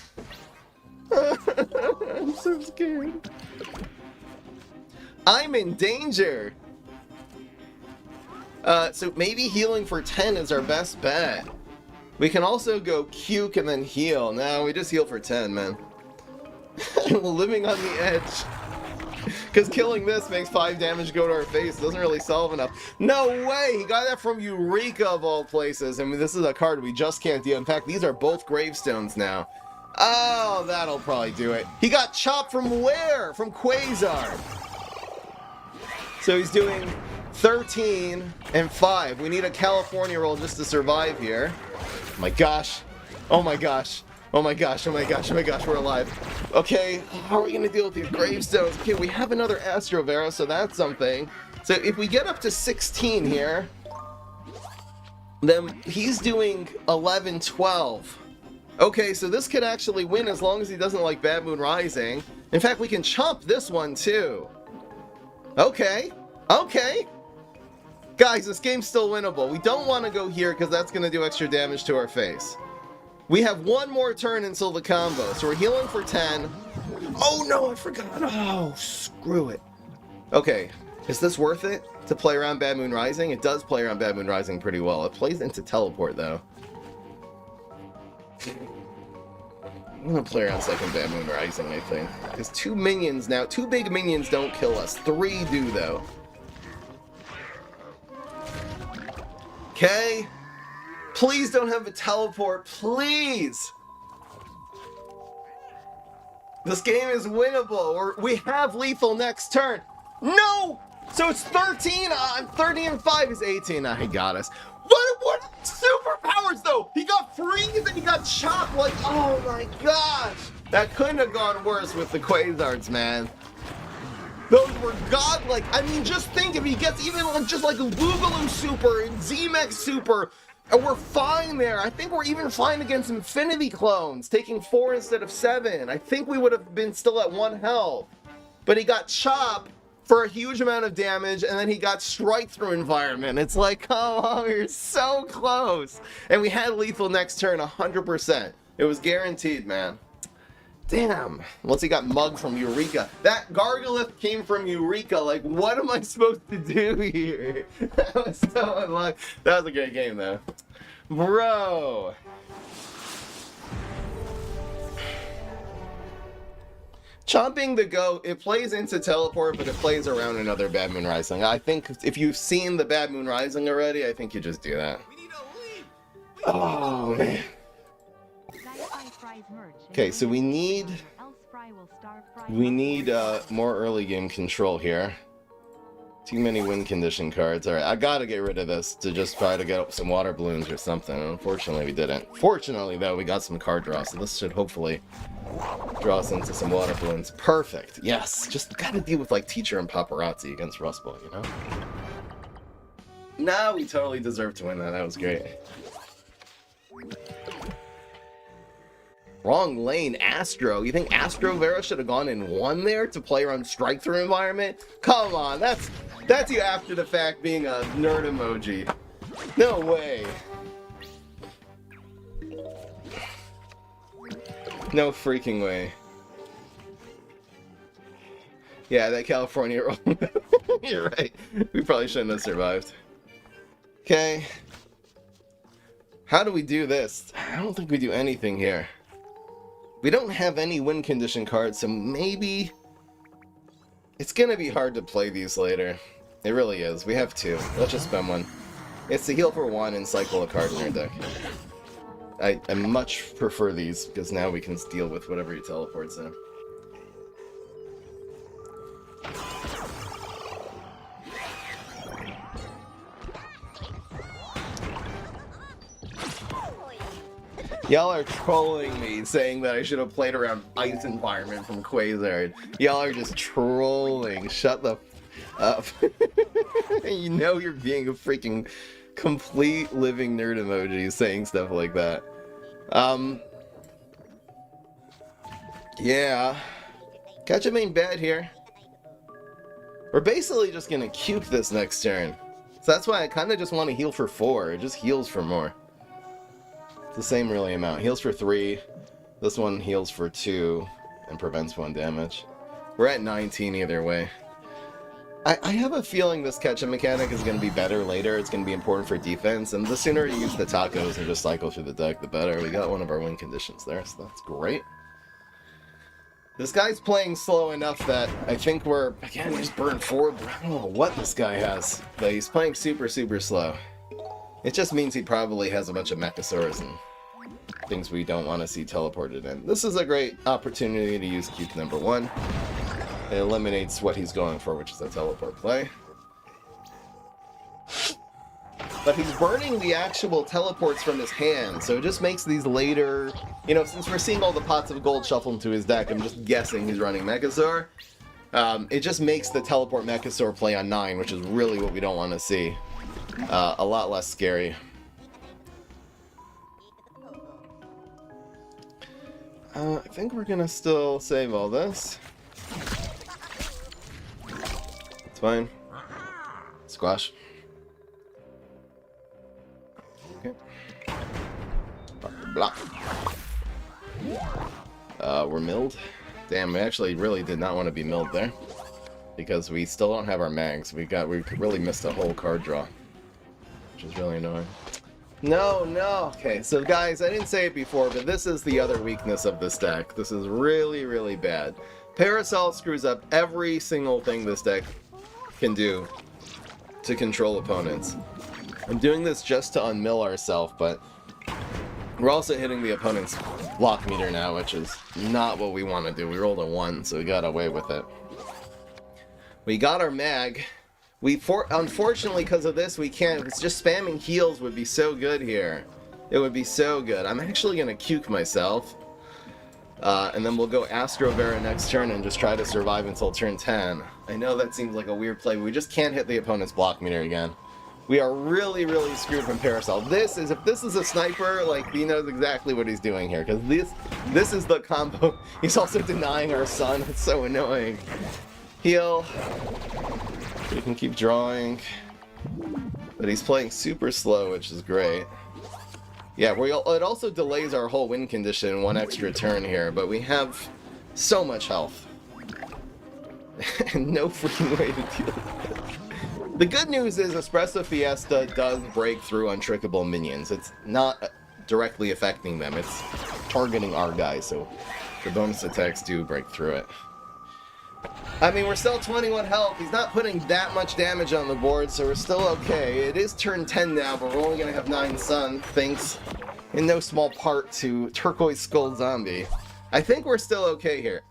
I'm so scared. I'm in danger! So maybe healing for 10 is our best bet. We can also go cuke and then heal. No, we just heal for 10, man. Living on the edge. Because killing this makes 5 damage go to our face. Doesn't really solve enough. No way! He got that from Eureka of all places. I mean, this is a card we just can't deal. In fact, these are both gravestones now. Oh, that'll probably do it. He got chopped from where? From Quasar. So he's doing 13 and 5. We need a California roll just to survive here. Oh my gosh. Oh my gosh. Oh my gosh. Oh my gosh. Oh my gosh. We're alive. Okay. How are we going to deal with these gravestones? Okay, we have another Astro Vera, so that's something. So if we get up to 16 here, then he's doing 11, 12. Okay, so this could actually win as long as he doesn't like Bad Moon Rising. In fact, we can chomp this one too. Okay. Okay. Guys, this game's still winnable. We don't want to go here because that's going to do extra damage to our face. We have one more turn until the combo. So we're healing for 10. Oh no, I forgot. Oh, screw it. Okay. Is this worth it to play around Bad Moon Rising? It does play around Bad Moon Rising pretty well. It plays into Teleport though. I'm gonna play around second Bad Moon Rising, I think. Because 2 minions now. 2 big minions don't kill us. 3 do, though. Okay. Please don't have a teleport. Please! This game is winnable. We have lethal next turn. No! So it's 13. 30 and 5 is 18. He got us. What superpowers though? He got freeze and he got chopped. Like, oh my gosh, that couldn't have gone worse with the Quasars, man. Those were godlike. I mean, just think if he gets even just like a Boogaloo super and Z-Mex super, and we're fine there. I think we're even fine against Infinity Clones, taking 4 instead of 7. I think we would have been still at 1 health, but he got chopped for a huge amount of damage, and then he got strike through environment. It's like, oh, we were so close. And we had lethal next turn 100%. It was guaranteed, man. Damn. Unless he got mugged from Eureka. That Gargolith came from Eureka. Like, what am I supposed to do here? That was so unlucky. That was a great game, though. Bro. Chomping the Goat, it plays into Teleport, but it plays around another Bad Moon Rising. I think if you've seen the Bad Moon Rising already, I think you just do that. Oh, man. Okay, so we need more early game control here. Too many win condition cards. Alright, I gotta get rid of this to just try to get up some water balloons or something. Unfortunately, we didn't. Fortunately, though, we got some card draw, so this should hopefully draw us into some water balloons. Perfect. Yes. Just gotta deal with, like, Teacher and Paparazzi against Rust Bowl, you know? Nah, we totally deserved to win that. That was great. Wrong lane, Astro. You think Astro Vera should have gone in 1 there to play around strike through environment? Come on, that's you after the fact being a nerd emoji. No way. No freaking way. Yeah, that California roll. You're right. We probably shouldn't have survived. Okay. How do we do this? I don't think we do anything here. We don't have any win condition cards, so maybe... It's gonna be hard to play these later. It really is. We have 2. Let's just spend 1. It's to heal for 1 and cycle a card in your deck. I much prefer these, because now we can deal with whatever he teleports in. Y'all are trolling me, saying that I should have played around Ice Environment from Quasar. Y'all are just trolling. Shut the up. You know you're being a freaking complete living nerd emoji saying stuff like that. Yeah. Ketchup ain't bad here. We're basically just gonna cuke this next turn. So that's why I kind of just want to heal for 4. It just heals for more. It's the same really amount. Heals for 3. This one heals for 2 and prevents 1 damage. We're at 19 either way. I have a feeling this ketchup mechanic is going to be better later. It's going to be important for defense, and the sooner you use the tacos and just cycle through the deck, the better. We got one of our win conditions there, so that's great. This guy's playing slow enough that I think we're... Again, just burned 4. I don't know what this guy has, but he's playing super, super slow. It just means he probably has a bunch of Mechasaurs and things we don't want to see teleported in. This is a great opportunity to use Cuke number 1. It eliminates what he's going for, which is a teleport play. But he's burning the actual teleports from his hand, so it just makes these later... You know, since we're seeing all the pots of gold shuffle into his deck, I'm just guessing he's running Mechasaur. It just makes the teleport Mechasaur play on 9, which is really what we don't want to see. A lot less scary. I think we're gonna still save all this. It's fine. Squash. Okay. Block. We're milled. Damn, we actually really did not want to be milled there. Because we still don't have our mags. We really missed a whole card draw. Which is really annoying. No, no! Okay, so guys, I didn't say it before, but this is the other weakness of this deck. This is really, really bad. Parasol screws up every single thing this deck can do to control opponents. I'm doing this just to unmill ourselves, but we're also hitting the opponent's block meter now, which is not what we want to do. We rolled a 1, so we got away with it. We got our mag. Unfortunately, because of this, we can't. It's just spamming heals would be so good here. It would be so good. I'm actually going to cuke myself. And then we'll go Astro Vera next turn and just try to survive until turn 10. I know that seems like a weird play, but we just can't hit the opponent's block meter again. We are really, really screwed from Parasol. If this is a sniper, like, he knows exactly what he's doing here, because this is the combo. He's also denying our sun. It's so annoying. Heal. We can keep drawing. But he's playing super slow, which is great. Yeah, it also delays our whole win condition 1 extra turn here, but we have so much health. And no freaking way to deal with it. The good news is Espresso Fiesta does break through untrickable minions. It's not directly affecting them, it's targeting our guys, so the bonus attacks do break through it. I mean, we're still 21 health. He's not putting that much damage on the board, so we're still okay. It is turn 10 now, but we're only going to have 9 sun, thanks in no small part to Turquoise Skull Zombie. I think we're still okay here.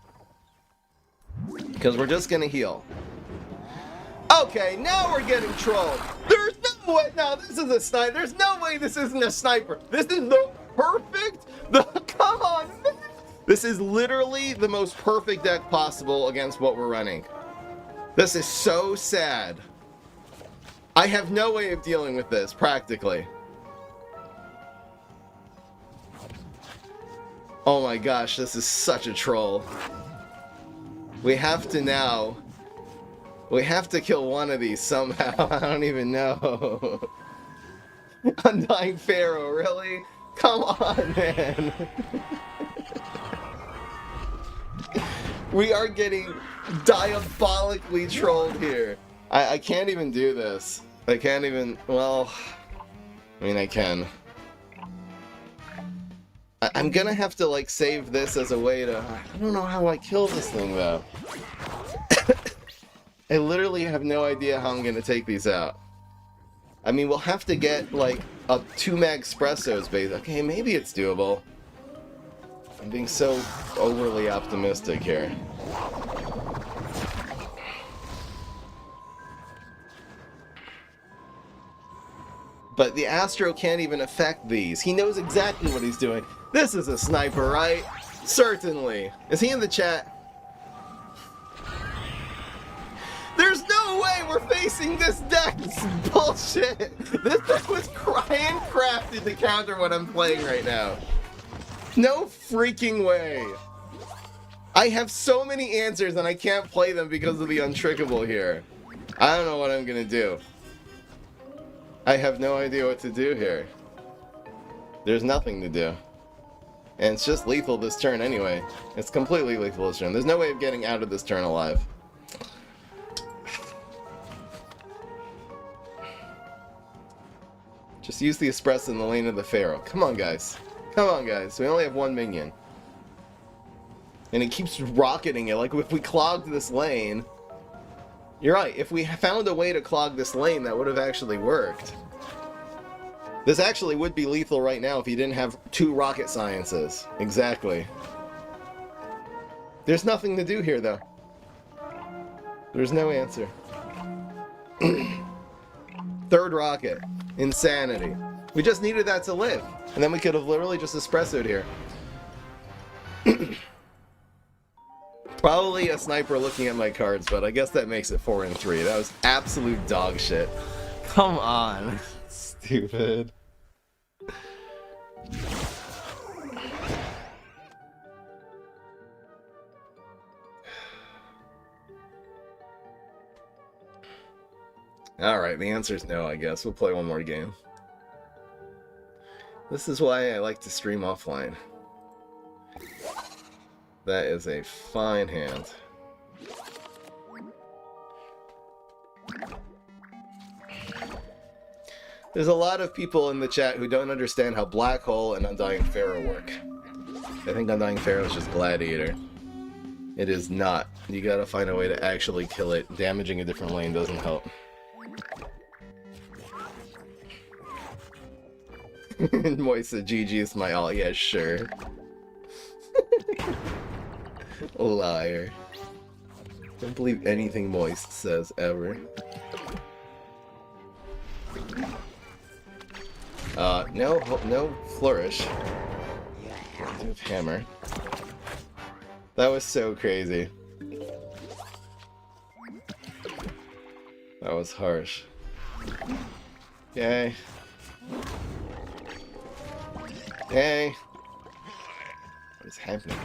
Because we're just going to heal. Okay, now we're getting trolled. There's no way. No, this is a sniper. There's no way this isn't a sniper. This is the perfect. Come on, man. This is literally the most perfect deck possible against what we're running. This is so sad. I have no way of dealing with this, practically. Oh my gosh, this is such a troll. We have to now... We have to kill one of these somehow. I don't even know. Undying Pharaoh, really? Come on, man. We are getting diabolically trolled here. I can't even do this. I can't even... Well... I mean, I can. I'm gonna have to, like, save this as a way to... I don't know how I kill this thing, though. I literally have no idea how I'm gonna take these out. I mean, we'll have to get, like, 2 Magspressos, basically. Okay, maybe it's doable. I'm being so overly optimistic here. But the Astro can't even affect these. He knows exactly what he's doing. This is a sniper, right? Certainly. Is he in the chat? There's no way we're facing this deck! This is bullshit! This deck was handcrafted to counter what I'm playing right now. No freaking way! I have so many answers and I can't play them because of the untrickable here. I don't know what I'm gonna do. I have no idea what to do here. There's nothing to do. And it's just lethal this turn anyway. It's completely lethal this turn. There's no way of getting out of this turn alive. Just use the Espresso in the lane of the Pharaoh. Come on, guys. Come on, guys. We only have 1 minion. And it keeps rocketing it. Like, if we clogged this lane... You're right. If we found a way to clog this lane, that would have actually worked. This actually would be lethal right now if you didn't have 2 rocket sciences. Exactly. There's nothing to do here, though. There's no answer. 3rd rocket. Insanity. We just needed that to live. And then we could have literally just espressoed here. Probably a sniper looking at my cards, but I guess that makes it 4 and 3. That was absolute dog shit. Come on. Stupid. Alright, the answer is no, I guess. We'll play one more game. This is why I like to stream offline. That is a fine hand. There's a lot of people in the chat who don't understand how Black Hole and Undying Pharaoh work. I think Undying Pharaoh is just Gladiator. It is not. You gotta find a way to actually kill it. Damaging a different lane doesn't help. Moist said, GG is my all. Yeah, sure. Liar. Don't believe anything Moist says ever. No flourish. Hammer. That was so crazy. That was harsh. Yay. Yay. What is happening?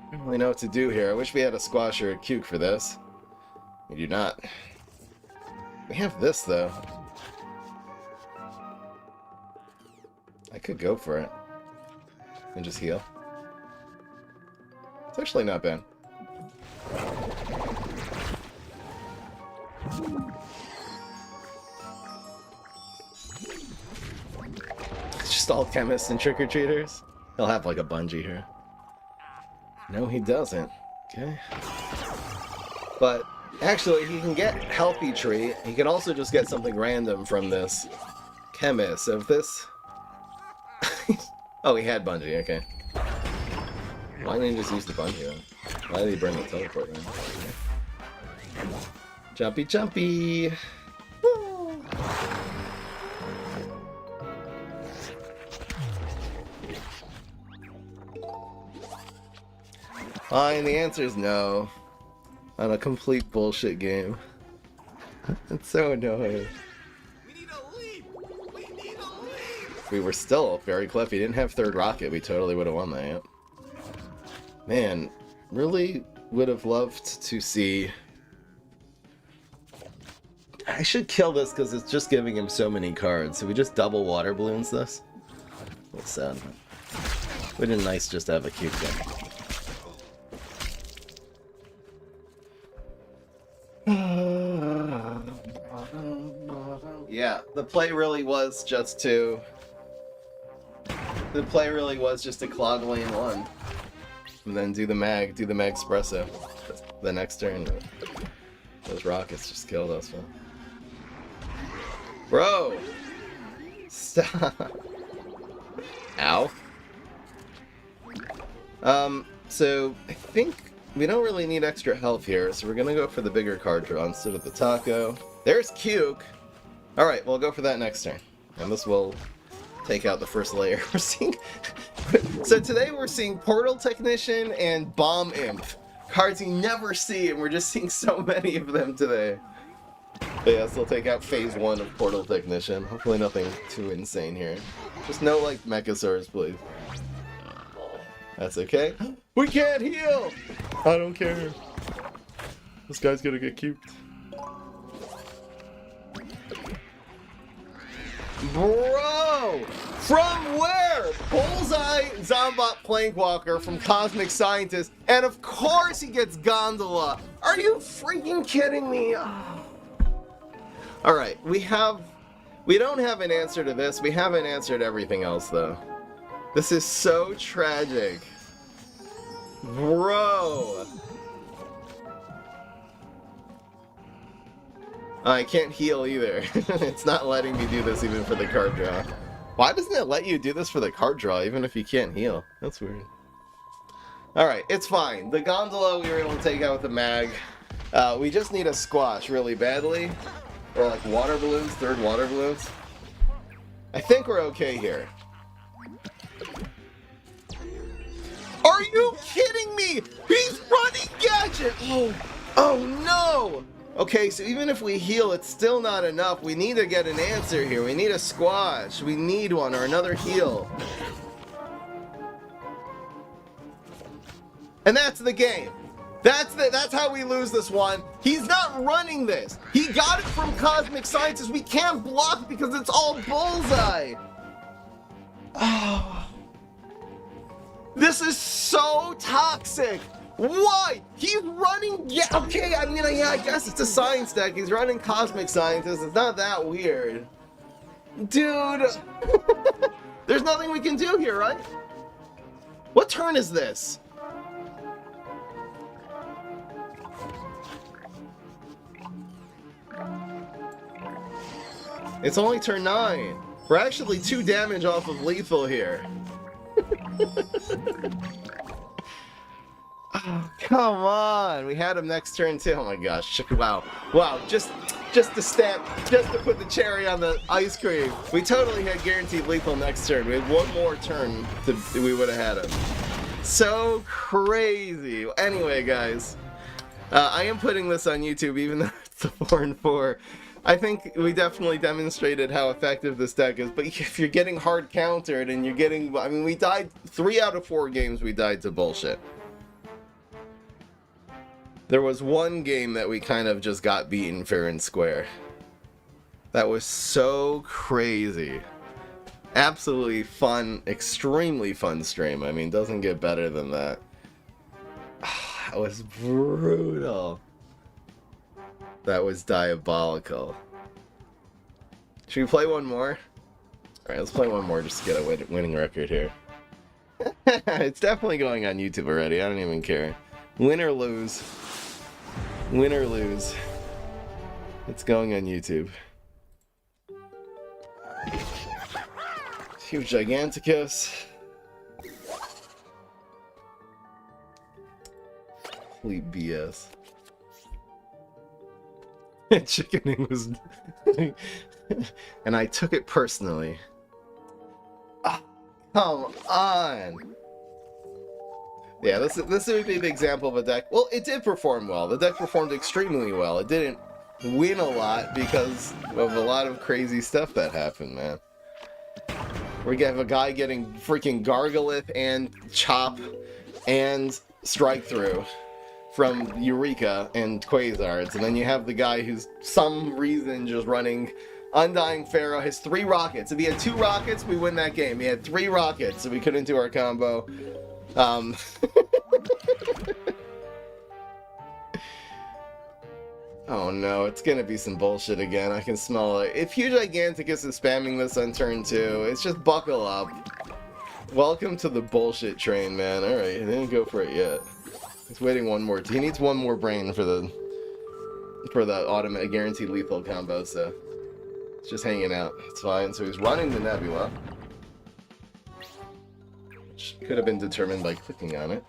I don't really know what to do here. I wish we had a squash or a cuke for this. We do not. We have this, though. I could go for it. And just heal. It's actually not bad. It's just all chemists and trick-or-treaters. He'll have like a bungee here. No, he doesn't. Okay. But actually, he can get Healthy Tree. He can also just get something random from this chemist. So if this... Oh, he had bungee, okay. Why didn't he just use the bungee then? Why did he bring the teleport then? Jumpy, jumpy! Woo. Fine, the answer is no. On a complete bullshit game. It's so annoying. We need a leap! We need a leap! We were still very close. If he didn't have 3rd rocket, we totally would have won that, yep. Man, really would have loved to see... I should kill this because it's just giving him so many cards. So we just double water balloons this? That's sad. Would have been nice just to have a cube there. the play really was just to... The play really was just to clog lane 1. And then do the Magspresso. The next turn. Those rockets just killed us, man. Bro! Stop! Ow. So I think we don't really need extra health here, so we're gonna go for the bigger card draw instead of the taco. There's Cuke! Alright, we'll go for that next turn. And this will take out the first layer. We're seeing... So today we're seeing Portal Technician and Bomb Imp. Cards you never see, and we're just seeing so many of them today. But yeah, this will take out phase 1 of Portal Technician. Hopefully nothing too insane here. Just no, like, Mechasaurs, please. That's okay. We can't heal! I don't care. This guy's gonna get cubed. Bro! From where? Bullseye, Zombot, Plankwalker from Cosmic Scientist, and of course he gets Gondola. Are you freaking kidding me? Alright, we don't have an answer to this. We haven't answered everything else, though. This is so tragic. Bro! I can't heal either. It's not letting me do this even for the card draw. Why doesn't it let you do this for the card draw even if you can't heal? That's weird. Alright, it's fine. The Gondola we were able to take out with the mag. We just need a squash really badly. Or like water balloons, third water balloons. I think we're okay here. Are you kidding me? He's running Gadget! Oh no! Okay, so even if we heal, it's still not enough. We need to get an answer here. We need a squash. We need one or another heal. And that's the game. That's how we lose this one. He's not running this. He got it from Cosmic Scientist. We can't block because it's all Bullseye. Oh. This is so toxic. Why? He's running... Yeah, okay, I mean, yeah, I guess it's a science deck. He's running Cosmic Scientist. It's not that weird. Dude. There's nothing we can do here, right? What turn is this? It's only turn 9. We're actually 2 damage off of lethal here. Oh, come on. We had him next turn too. Oh my gosh. Wow. Wow. Just to put the cherry on the ice cream. We totally had guaranteed lethal next turn. We had one more turn we would have had him. So crazy. Anyway, guys. I am putting this on YouTube even though it's a 4-4. I think we definitely demonstrated how effective this deck is, but if you're getting hard countered and you're getting... I mean, we died... 3 out of 4 games we died to bullshit. There was one game that we kind of just got beaten fair and square. That was so crazy. Absolutely fun, extremely fun stream. I mean, doesn't get better than that. That was brutal. That was diabolical. Should we play one more? Alright, let's play one more just to get a winning record here. It's definitely going on YouTube already, I don't even care. Win or lose. Win or lose. It's going on YouTube. Huge Giganticus. Complete BS. Chickening was... and I took it personally. Oh, come on! Yeah, this would be the example of a deck... Well, it did perform well. The deck performed extremely well. It didn't win a lot because of a lot of crazy stuff that happened, man. We have a guy getting freaking Gargalith and Chop and Strike Through from Eureka and Quasards, and then you have the guy who's some reason just running Undying Pharaoh, has 3 rockets. If he had 2 rockets, we win that game. He had 3 rockets, so we couldn't do our combo. Oh no, it's gonna be some bullshit again. I can smell it. If Huge Giganticus is spamming this on turn 2, it's just buckle up. Welcome to the bullshit train, man. Alright, he didn't go for it yet. He's waiting one more. He needs one more brain for the automatic guaranteed lethal combo, so it's just hanging out. It's fine. So he's running the Nebula, which could have been determined by clicking on it.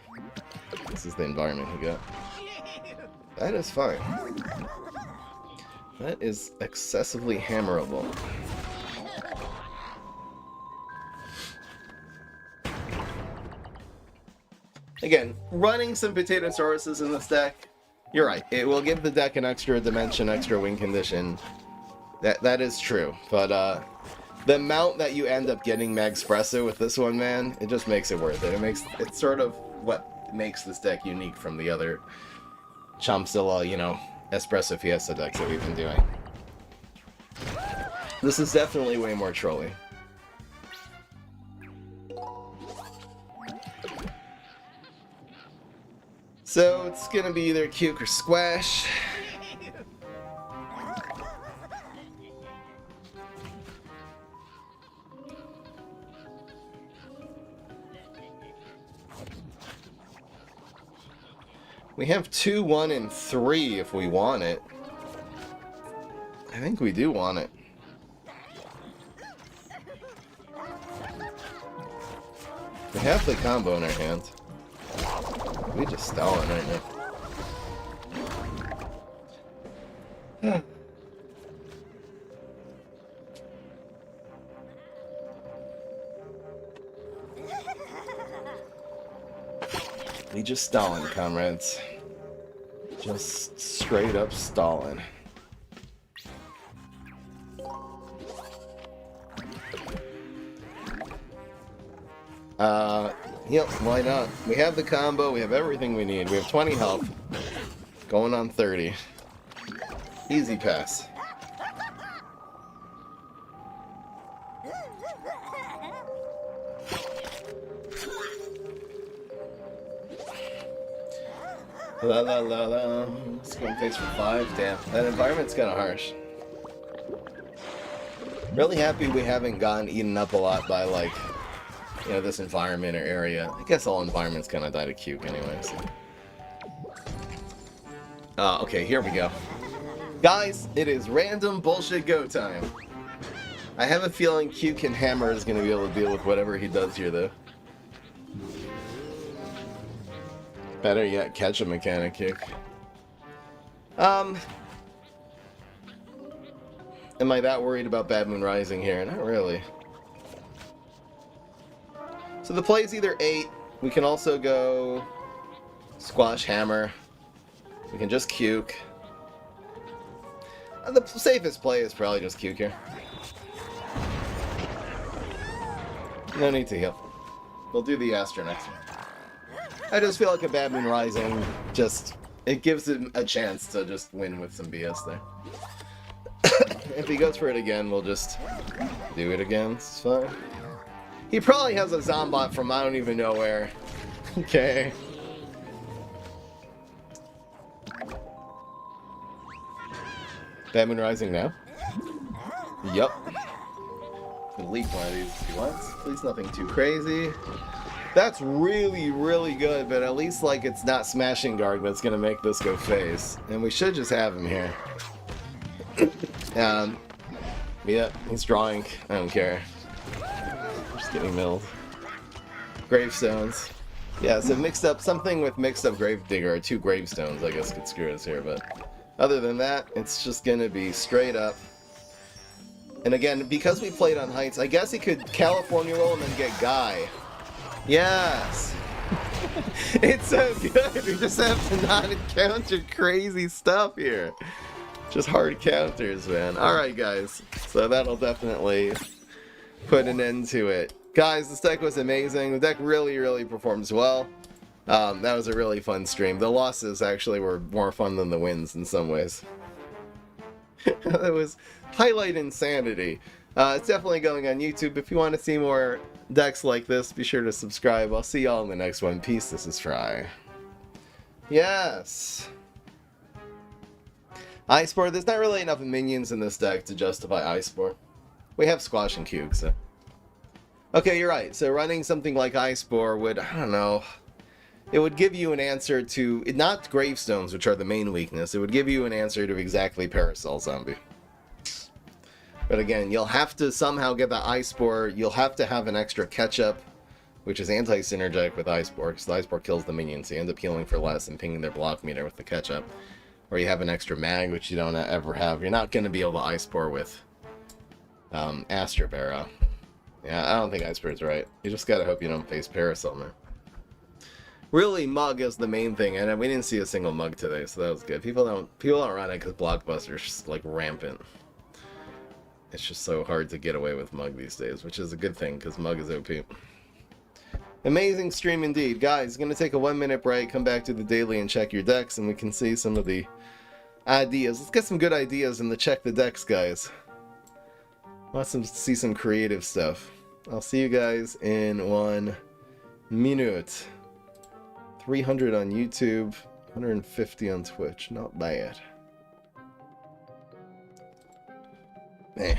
This is the environment he got. That is fine. That is excessively hammerable. Again, running some Potato Sauruses in this deck, you're right. It will give the deck an extra dimension, extra win condition. That is true. But the amount that you end up getting Magspresso with this one, man, it just makes it worth it. It's sort of what makes this deck unique from the other Chompzilla, you know, Espresso Fiesta decks that we've been doing. This is definitely way more trolly. So it's gonna be either Cuke or Squash. We have 2, 1, and 3 if we want it. I think we do want it. We have the combo in our hand. We just stalling right now. We just stalling, comrades. Just straight up stalling. Yep, why not? We have the combo, we have everything we need. We have 20 health. Going on 30. Easy pass. La la la la. Let's go face for 5. Damn, that environment's kind of harsh. Really happy we haven't gotten eaten up a lot by, like, you know, this environment or area. I guess all environments kind of died of Cuke anyways. Okay, here we go. Guys, it is random bullshit go time. I have a feeling Cuke and Hammer is going to be able to deal with whatever he does here, though. Better yet, catch a mechanic Cuke. Am I that worried about Bad Moon Rising here? Not really. So the play is either 8. We can also go Squash Hammer. We can just Cuke. The safest play is probably just Cuke here. No need to heal. We'll do the Astro next one. I just feel like a Bad Moon Rising just... it gives him a chance to just win with some BS there. If he goes for it again, we'll just do it again. It's fine. He probably has a Zombot from I don't even know where. Okay. Bad Moon Rising now? Yup. Can leak one of these if he wants. Please nothing too crazy. That's really, really good, but at least, like, it's not Smashing Guard that's gonna make this go face. And we should just have him here. Yeah, he's drawing. I don't care. Just getting milled. Gravestones. Yeah, so mixed up, something with mixed up Gravedigger, or 2 Gravestones, I guess, could screw us here, but other than that, it's just gonna be straight up. And again, because we played on Heights, I guess he could California roll and then get Guy. Yes! It's so good! We just have to not encounter crazy stuff here. Just hard counters, man. Alright, guys. So that'll definitely put an end to it. Guys, this deck was amazing. The deck really, really performs well. That was a really fun stream. The losses actually were more fun than the wins in some ways. That was highlight insanity. It's definitely going on YouTube. If you want to see more decks like this, be sure to subscribe. I'll see y'all in the next one. Peace, this is Fry. Yes! Ice Spore, there's not really enough minions in this deck to justify Ice Spore. We have Squash and Cube, so... Okay, you're right. So running something like Ice Spore would, I don't know... It would give you an answer to... Not Gravestones, which are the main weakness. It would give you an answer to exactly Parasol Zombie. But again, you'll have to somehow get the Ice Spore. You'll have to have an extra catch-up, which is anti-synergetic with Ice Spore, because the Ice Spore kills the minions, so you end up healing for less and pinging their block meter with the catch-up. Or you have an extra mag, which you don't ever have. You're not going to be able to Ice Spore with Astro Barrow. Yeah, I don't think Ice Spore's right. You just gotta hope you don't face Parasol, man. Really, Mug is the main thing, and we didn't see a single Mug today, so that was good. People don't run it because Blockbuster's just like rampant. It's just so hard to get away with Mug these days, which is a good thing because Mug is OP. Amazing stream indeed. Guys, gonna take a 1-minute break, come back to the daily and check your decks, and we can see some of the ideas. Let's get some good ideas in the check the decks, guys. Let's see some creative stuff. I'll see you guys in 1 minute. 300 on YouTube, 150 on Twitch. Not bad. Man.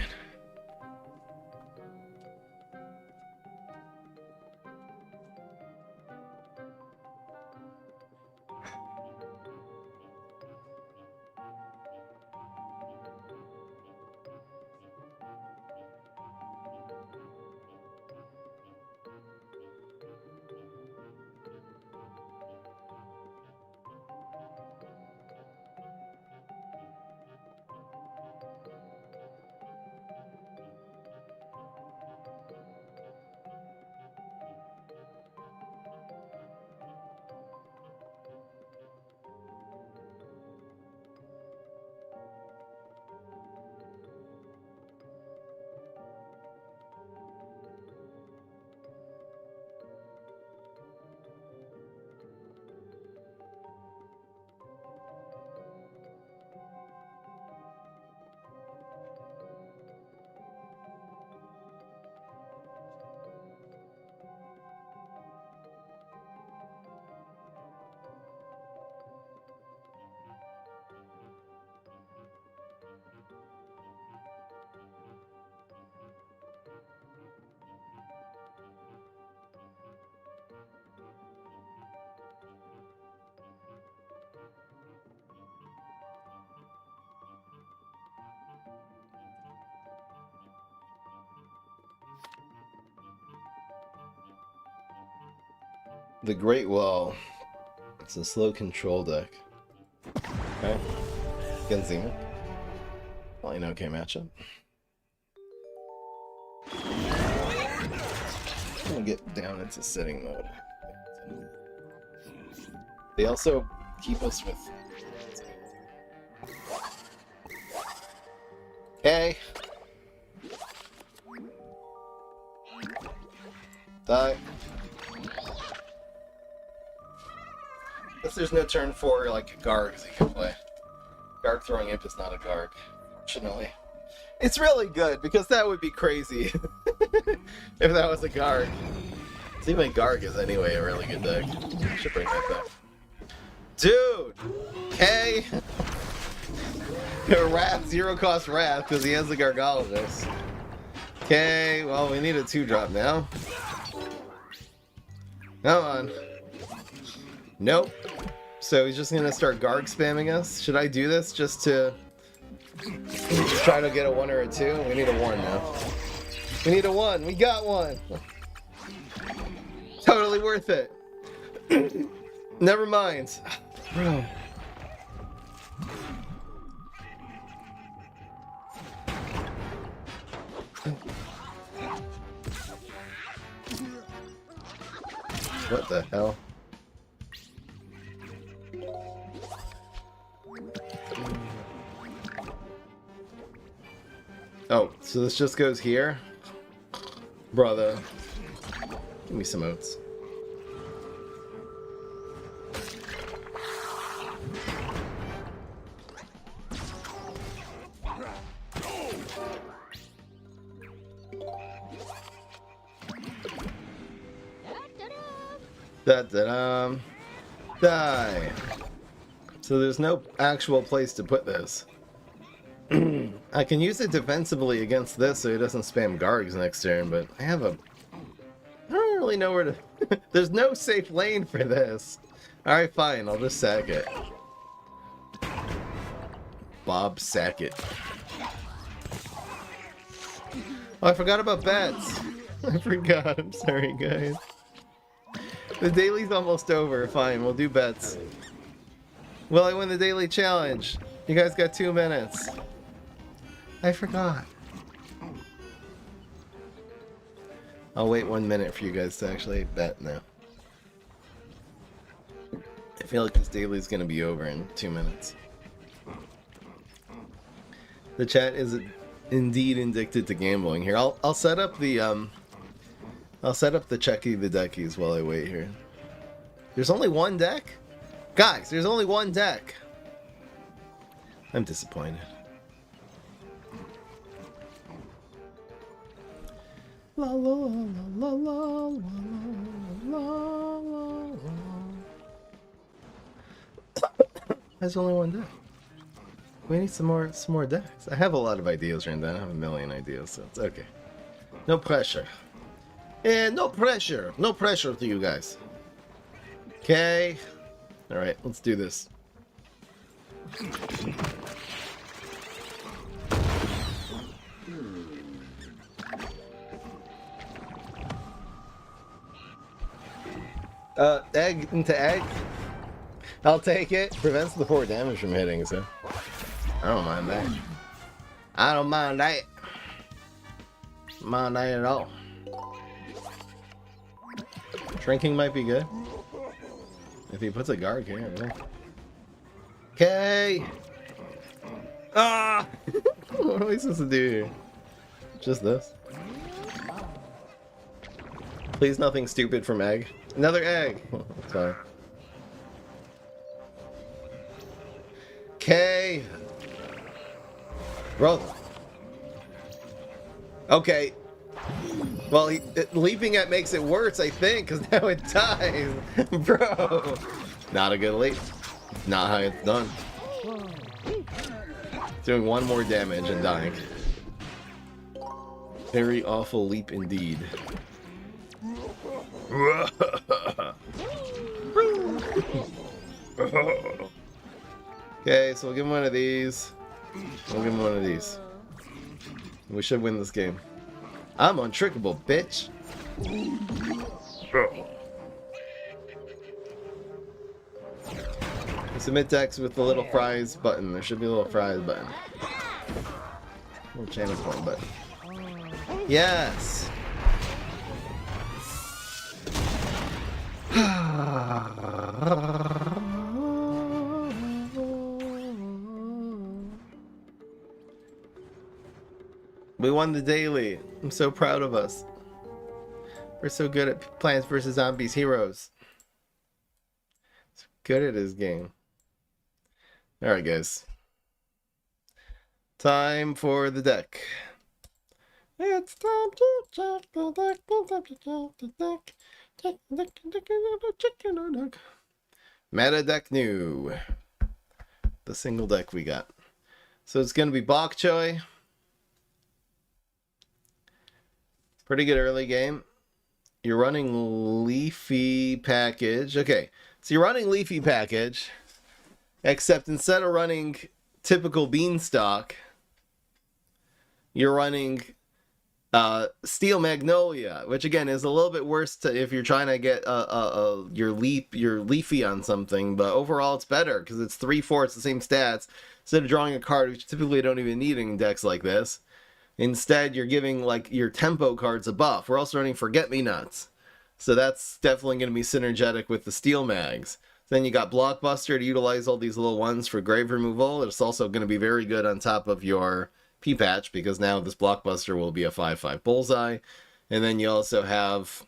The Great Wall. It's a slow control deck. Okay. Genzima. Probably an okay matchup. I'm gonna get down into sitting mode. They also keep us with... Okay. Die. Guess there's no turn 4 like Gargs you can play. Garg throwing Imp is not a Garg, fortunately. It's really good, because that would be crazy if that was a Garg. See, my Garg is anyway a really good deck. I should bring that back. Dude! Okay! Wrath, 0-cost Wrath, because he has the Gargologist. Okay, well, we need a 2-drop now. Come on. Nope. So he's just gonna start Garg spamming us. Should I do this just to try to get a 1 or a 2? We need a 1 now. We need a 1. We got 1. Totally worth it. Never mind. Bro. What the hell? Oh, so this just goes here? Brother. Give me some oats. Da-da-dum. Die. So there's no actual place to put this. I can use it defensively against this so he doesn't spam Gargs next turn, but I don't really know where to... There's no safe lane for this. Alright, fine, I'll just sack it. Bob Sackett. Oh, I forgot about bets. I forgot, I'm sorry guys. The daily's almost over, fine, we'll do bets. Will I win the daily challenge? You guys got 2 minutes. I forgot. I'll wait 1 minute for you guys to actually bet now. I feel like this daily is going to be over in 2 minutes. The chat is indeed addicted to gambling here. I'll set up the checky the deckies while I wait here. There's only one deck? Guys, there's only one deck. I'm disappointed. La la la la la la la la la. There's only one deck. We need some more decks. I have a lot of ideas right now. I have a million ideas, so it's okay. No pressure. And no pressure. No pressure to you guys. Okay. Alright, let's do this. Egg into egg. I'll take it. Prevents the 4 damage from hitting, so I don't mind that. I don't mind that. Mind that at all. Shrinking might be good. If he puts a guard here, yeah. Okay. Ah! What am I supposed to do here? Just this. Please nothing stupid from egg. Another egg! Sorry. Okay. Brother. Okay. Well, leaping it makes it worse, I think, because now it dies. Bro. Not a good leap. Not how it's done. Doing 1 more damage and dying. Very awful leap indeed. Okay, so we'll give him one of these. We'll give him one of these. We should win this game. I'm untrickable, bitch. Submit decks with the little fries button. There should be a little fries button. Little channel point button. Yes. We won the daily. I'm so proud of us. We're so good at Plants vs. Zombies Heroes. So good at this game. Alright, guys. Time for the deck. It's time to check the deck. Check the deck. Meta deck new. The single deck we got. So it's going to be Bok Choy. Pretty good early game. You're running Leafy Package. Okay, so you're running Leafy Package, except instead of running typical Beanstalk, you're running Steel Magnolia, which again is a little bit worse if you're trying to get your Leafy on something, but overall it's better because it's 3/4 the same stats. Instead of drawing a card, which typically you don't even need in decks like this, instead you're giving like your tempo cards a buff. We're also running Forget-Me-Nots, so that's definitely going to be synergetic with the Steel Mags. Then you got Blockbuster to utilize all these little ones for grave removal. It's also going to be very good on top of your P-Patch, because now this Blockbuster will be a 5/5 bullseye. And then you also have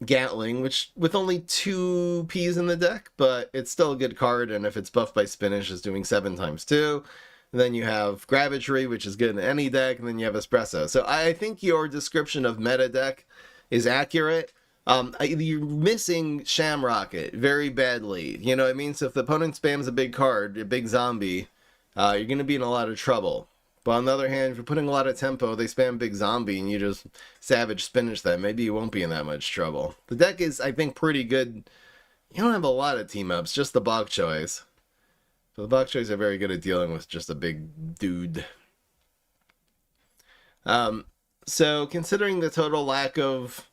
Gatling, which with only 2 Ps in the deck, but it's still a good card, and if it's buffed by Spinach, is doing 7 times 2. And then you have Gravitry, which is good in any deck, and then you have Espresso. So I think your description of meta deck is accurate. You're missing Shamrocket very badly. You know what I mean? So if the opponent spams a big card, a big zombie, you're going to be in a lot of trouble. But on the other hand, if you're putting a lot of tempo, they spam big zombie, and you just savage spinach them, maybe you won't be in that much trouble. The deck is, I think, pretty good. You don't have a lot of team-ups, just the bok choys. So the bok choys are very good at dealing with just a big dude. So considering the total lack of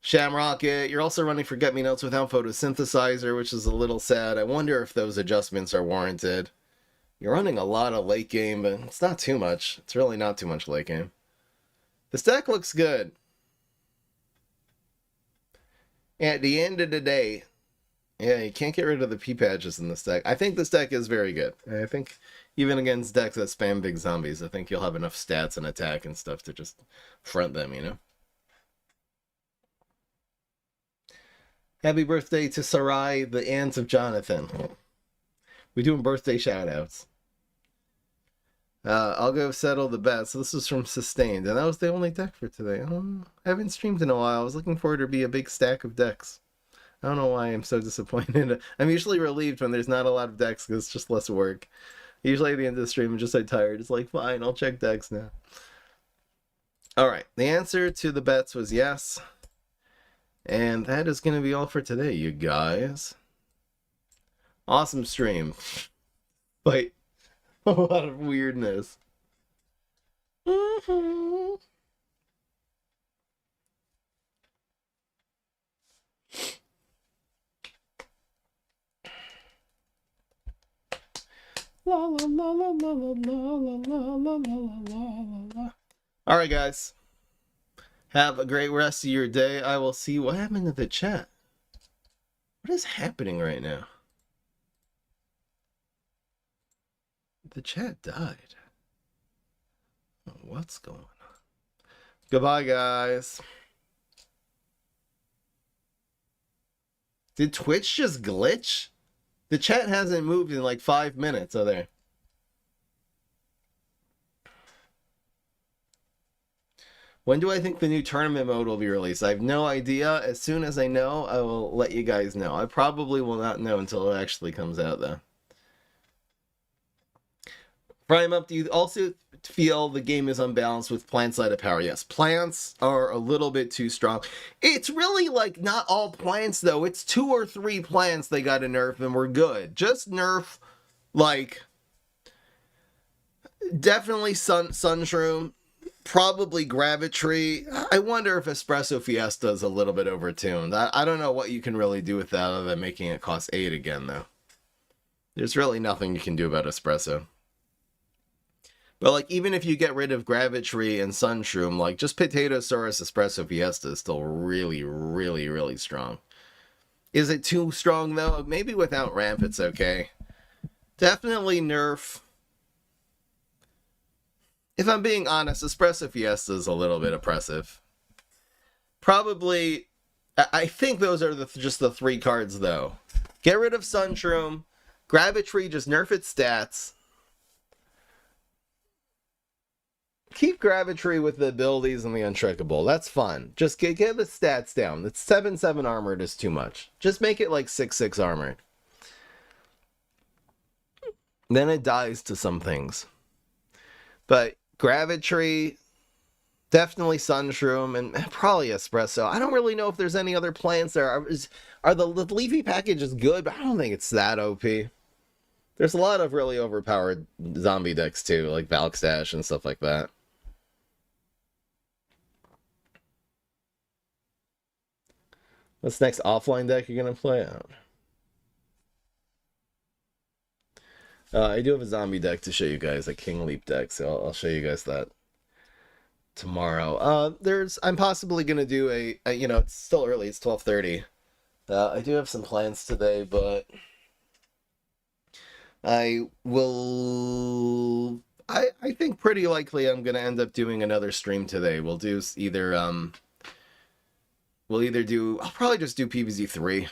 Shamrocket, you're also running Forget-Me-Nots without Photosynthesizer, which is a little sad. I wonder if those adjustments are warranted. You're running a lot of late game, but it's not too much. It's really not too much late game. This deck looks good. At the end of the day, yeah, you can't get rid of the P-patches in this deck. I think this deck is very good. I think even against decks that spam big zombies, I think you'll have enough stats and attack and stuff to just front them, you know? Happy birthday to Sarai, the aunt of Jonathan. We're doing birthday shoutouts. I'll go settle the bet. So this was from Sustained, and that was the only deck for today. I haven't streamed in a while. I was looking forward to be a big stack of decks. I don't know why I'm so disappointed. I'm usually relieved when there's not a lot of decks because it's just less work. Usually at the end of the stream, I'm just so tired. It's like, fine, I'll check decks now. Alright, the answer to the bets was yes. And that is going to be all for today, you guys. Awesome stream. But a lot of weirdness. Alright, guys. Have a great rest of your day. I will see what happened to the chat. What is happening right now? The chat died. What's going on? Goodbye, guys. Did Twitch just glitch? The chat hasn't moved in like 5 minutes, are there? When do I think the new tournament mode will be released? I have no idea. As soon as I know, I will let you guys know. I probably will not know until it actually comes out, though. Prime Up, do you also feel the game is unbalanced with plant side of power? Yes, plants are a little bit too strong. It's really like not all plants, though. It's 2 or 3 plants they got to nerf and we're good. Just nerf, like, definitely Sunshroom. Probably Gravitry. I wonder if Espresso Fiesta is a little bit overtuned. I don't know what you can really do with that other than making it cost 8 again, though. There's really nothing you can do about Espresso. But, like, even if you get rid of Gravitry and Sunshroom, like, just Potatosaurus Espresso Fiesta is still really, really, really strong. Is it too strong, though? Maybe without ramp it's okay. Definitely nerf. If I'm being honest, Espresso Fiesta is a little bit oppressive. Probably, I think those are just the 3 cards, though. Get rid of Sunshroom. Gravitry, just nerf its stats. Keep Gravitry with the abilities and the Untrickable. That's fun. Just get the stats down. It's 7/7 armored is too much. Just make it like 6/6 armored. Then it dies to some things. But Gravitry, definitely Sunshroom, and probably Espresso. I don't really know if there's any other plants there. Are the Leafy packages good? But I don't think it's that OP. There's a lot of really overpowered zombie decks too, like Valkstash and stuff like that. What's next offline deck you're gonna play out? I do have a zombie deck to show you guys, a King Leap deck, so I'll show you guys that tomorrow. I'm possibly gonna do a you know, it's still early, it's 12:30. I do have some plans today, but I think pretty likely I'm gonna end up doing another stream today. We'll do either I'll probably just do PvZ 3.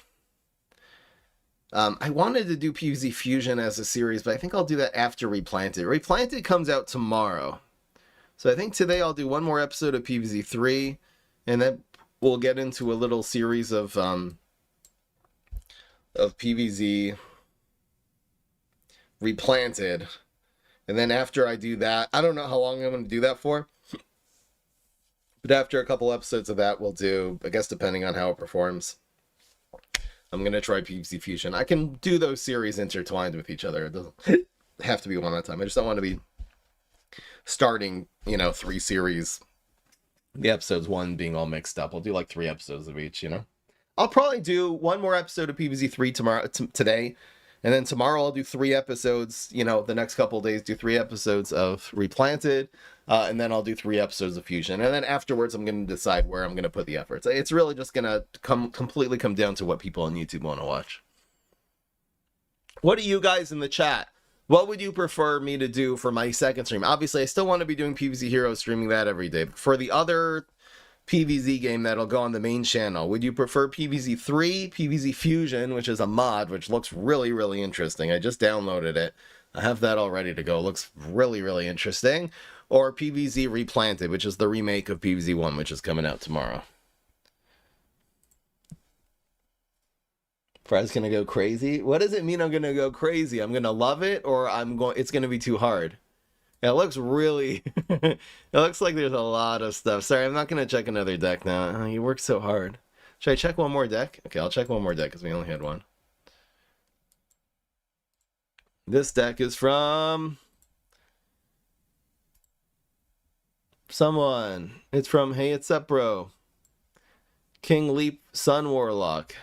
I wanted to do PvZ Fusion as a series, but I think I'll do that after Replanted. Replanted comes out tomorrow. So I think today I'll do one more episode of PvZ 3, and then we'll get into a little series of PvZ Replanted And then after I do that, I don't know how long I'm going to do that for. But after a couple episodes of that, we'll do, I guess depending on how it performs, I'm going to try PvZ Fusion. I can do those series intertwined with each other. It doesn't have to be one at a time. I just don't want to be starting, 3 series. The episodes 1 being all mixed up. I'll do like 3 episodes of each, I'll probably do 1 more episode of PvZ 3 today. And then tomorrow I'll do 3 episodes, the next couple of days, do 3 episodes of Replanted. And then I'll do 3 episodes of Fusion. And then afterwards, I'm going to decide where I'm going to put the efforts. It's really just going to completely come down to what people on YouTube want to watch. What do you guys in the chat? What would you prefer me to do for my second stream? Obviously, I still want to be doing PvZ Heroes, streaming that every day. But for the other PvZ game that'll go on the main channel, would you prefer PvZ 3, PvZ Fusion, which is a mod, which looks really, really interesting. I just downloaded it. I have that all ready to go. It looks really, really interesting. Or PvZ Replanted, which is the remake of PvZ 1, which is coming out tomorrow. Fry's gonna go crazy? What does it mean I'm gonna go crazy? I'm gonna love it, or it's gonna be too hard? It looks really... it looks like there's a lot of stuff. Sorry, I'm not gonna check another deck now. Oh, you worked so hard. Should I check one more deck? Okay, I'll check one more deck, because we only had one. This deck is from... someone. It's from Hey It's Up Bro. King Leap Sun Warlock.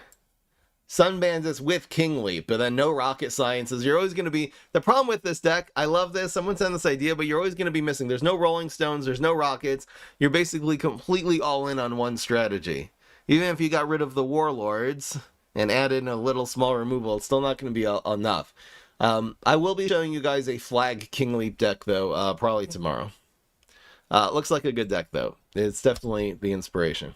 Sun Bandits with King Leap, but then no rocket sciences. You're always going to be... The problem with this deck, I love this, someone sent this idea, but you're always going to be missing. There's no Rolling Stones, there's no rockets. You're basically completely all in on one strategy. Even if you got rid of the Warlords and added in a little small removal, it's still not going to be enough. I will be showing you guys a flag King Leap deck, though, probably tomorrow. Looks like a good deck, though. It's definitely the inspiration.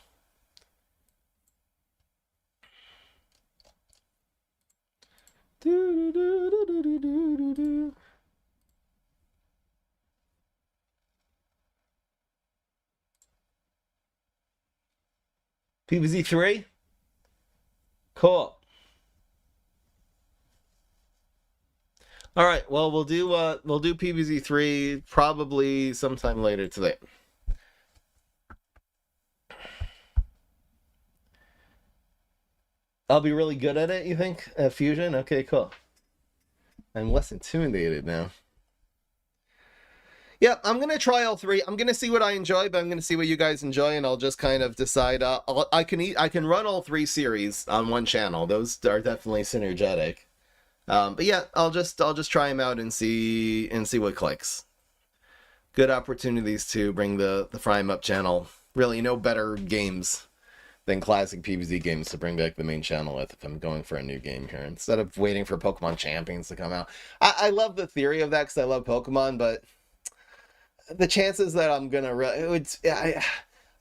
PvZ 3? Cool. All right, well, we'll do PvZ 3 probably sometime later today. I'll be really good at it, you think? Fusion? Okay, cool. I'm less intimidated now. Yeah, I'm going to try all 3. I'm going to see what I enjoy, but I'm going to see what you guys enjoy, and I'll just kind of decide. I can run all 3 series on one channel. Those are definitely synergetic. But yeah, I'll just try them out and see what clicks. Good opportunities to bring the Fry 'em Up channel. Really, no better games than classic PvZ games to bring back the main channel with if I'm going for a new game here, instead of waiting for Pokemon Champions to come out. I love the theory of that because I love Pokemon, but the chances that I'm gonna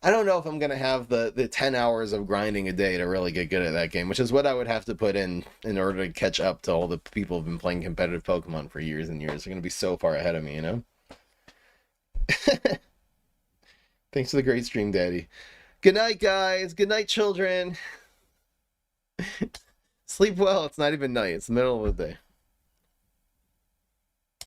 I don't know if I'm gonna have the 10 hours of grinding a day to really get good at that game, which is what I would have to put in order to catch up to all the people who've been playing competitive Pokemon for years and years. They're gonna be so far ahead of me, you know? Thanks for the great stream, Daddy. Good night, guys. Good night, children. Sleep well. It's not even night. It's the middle of the day.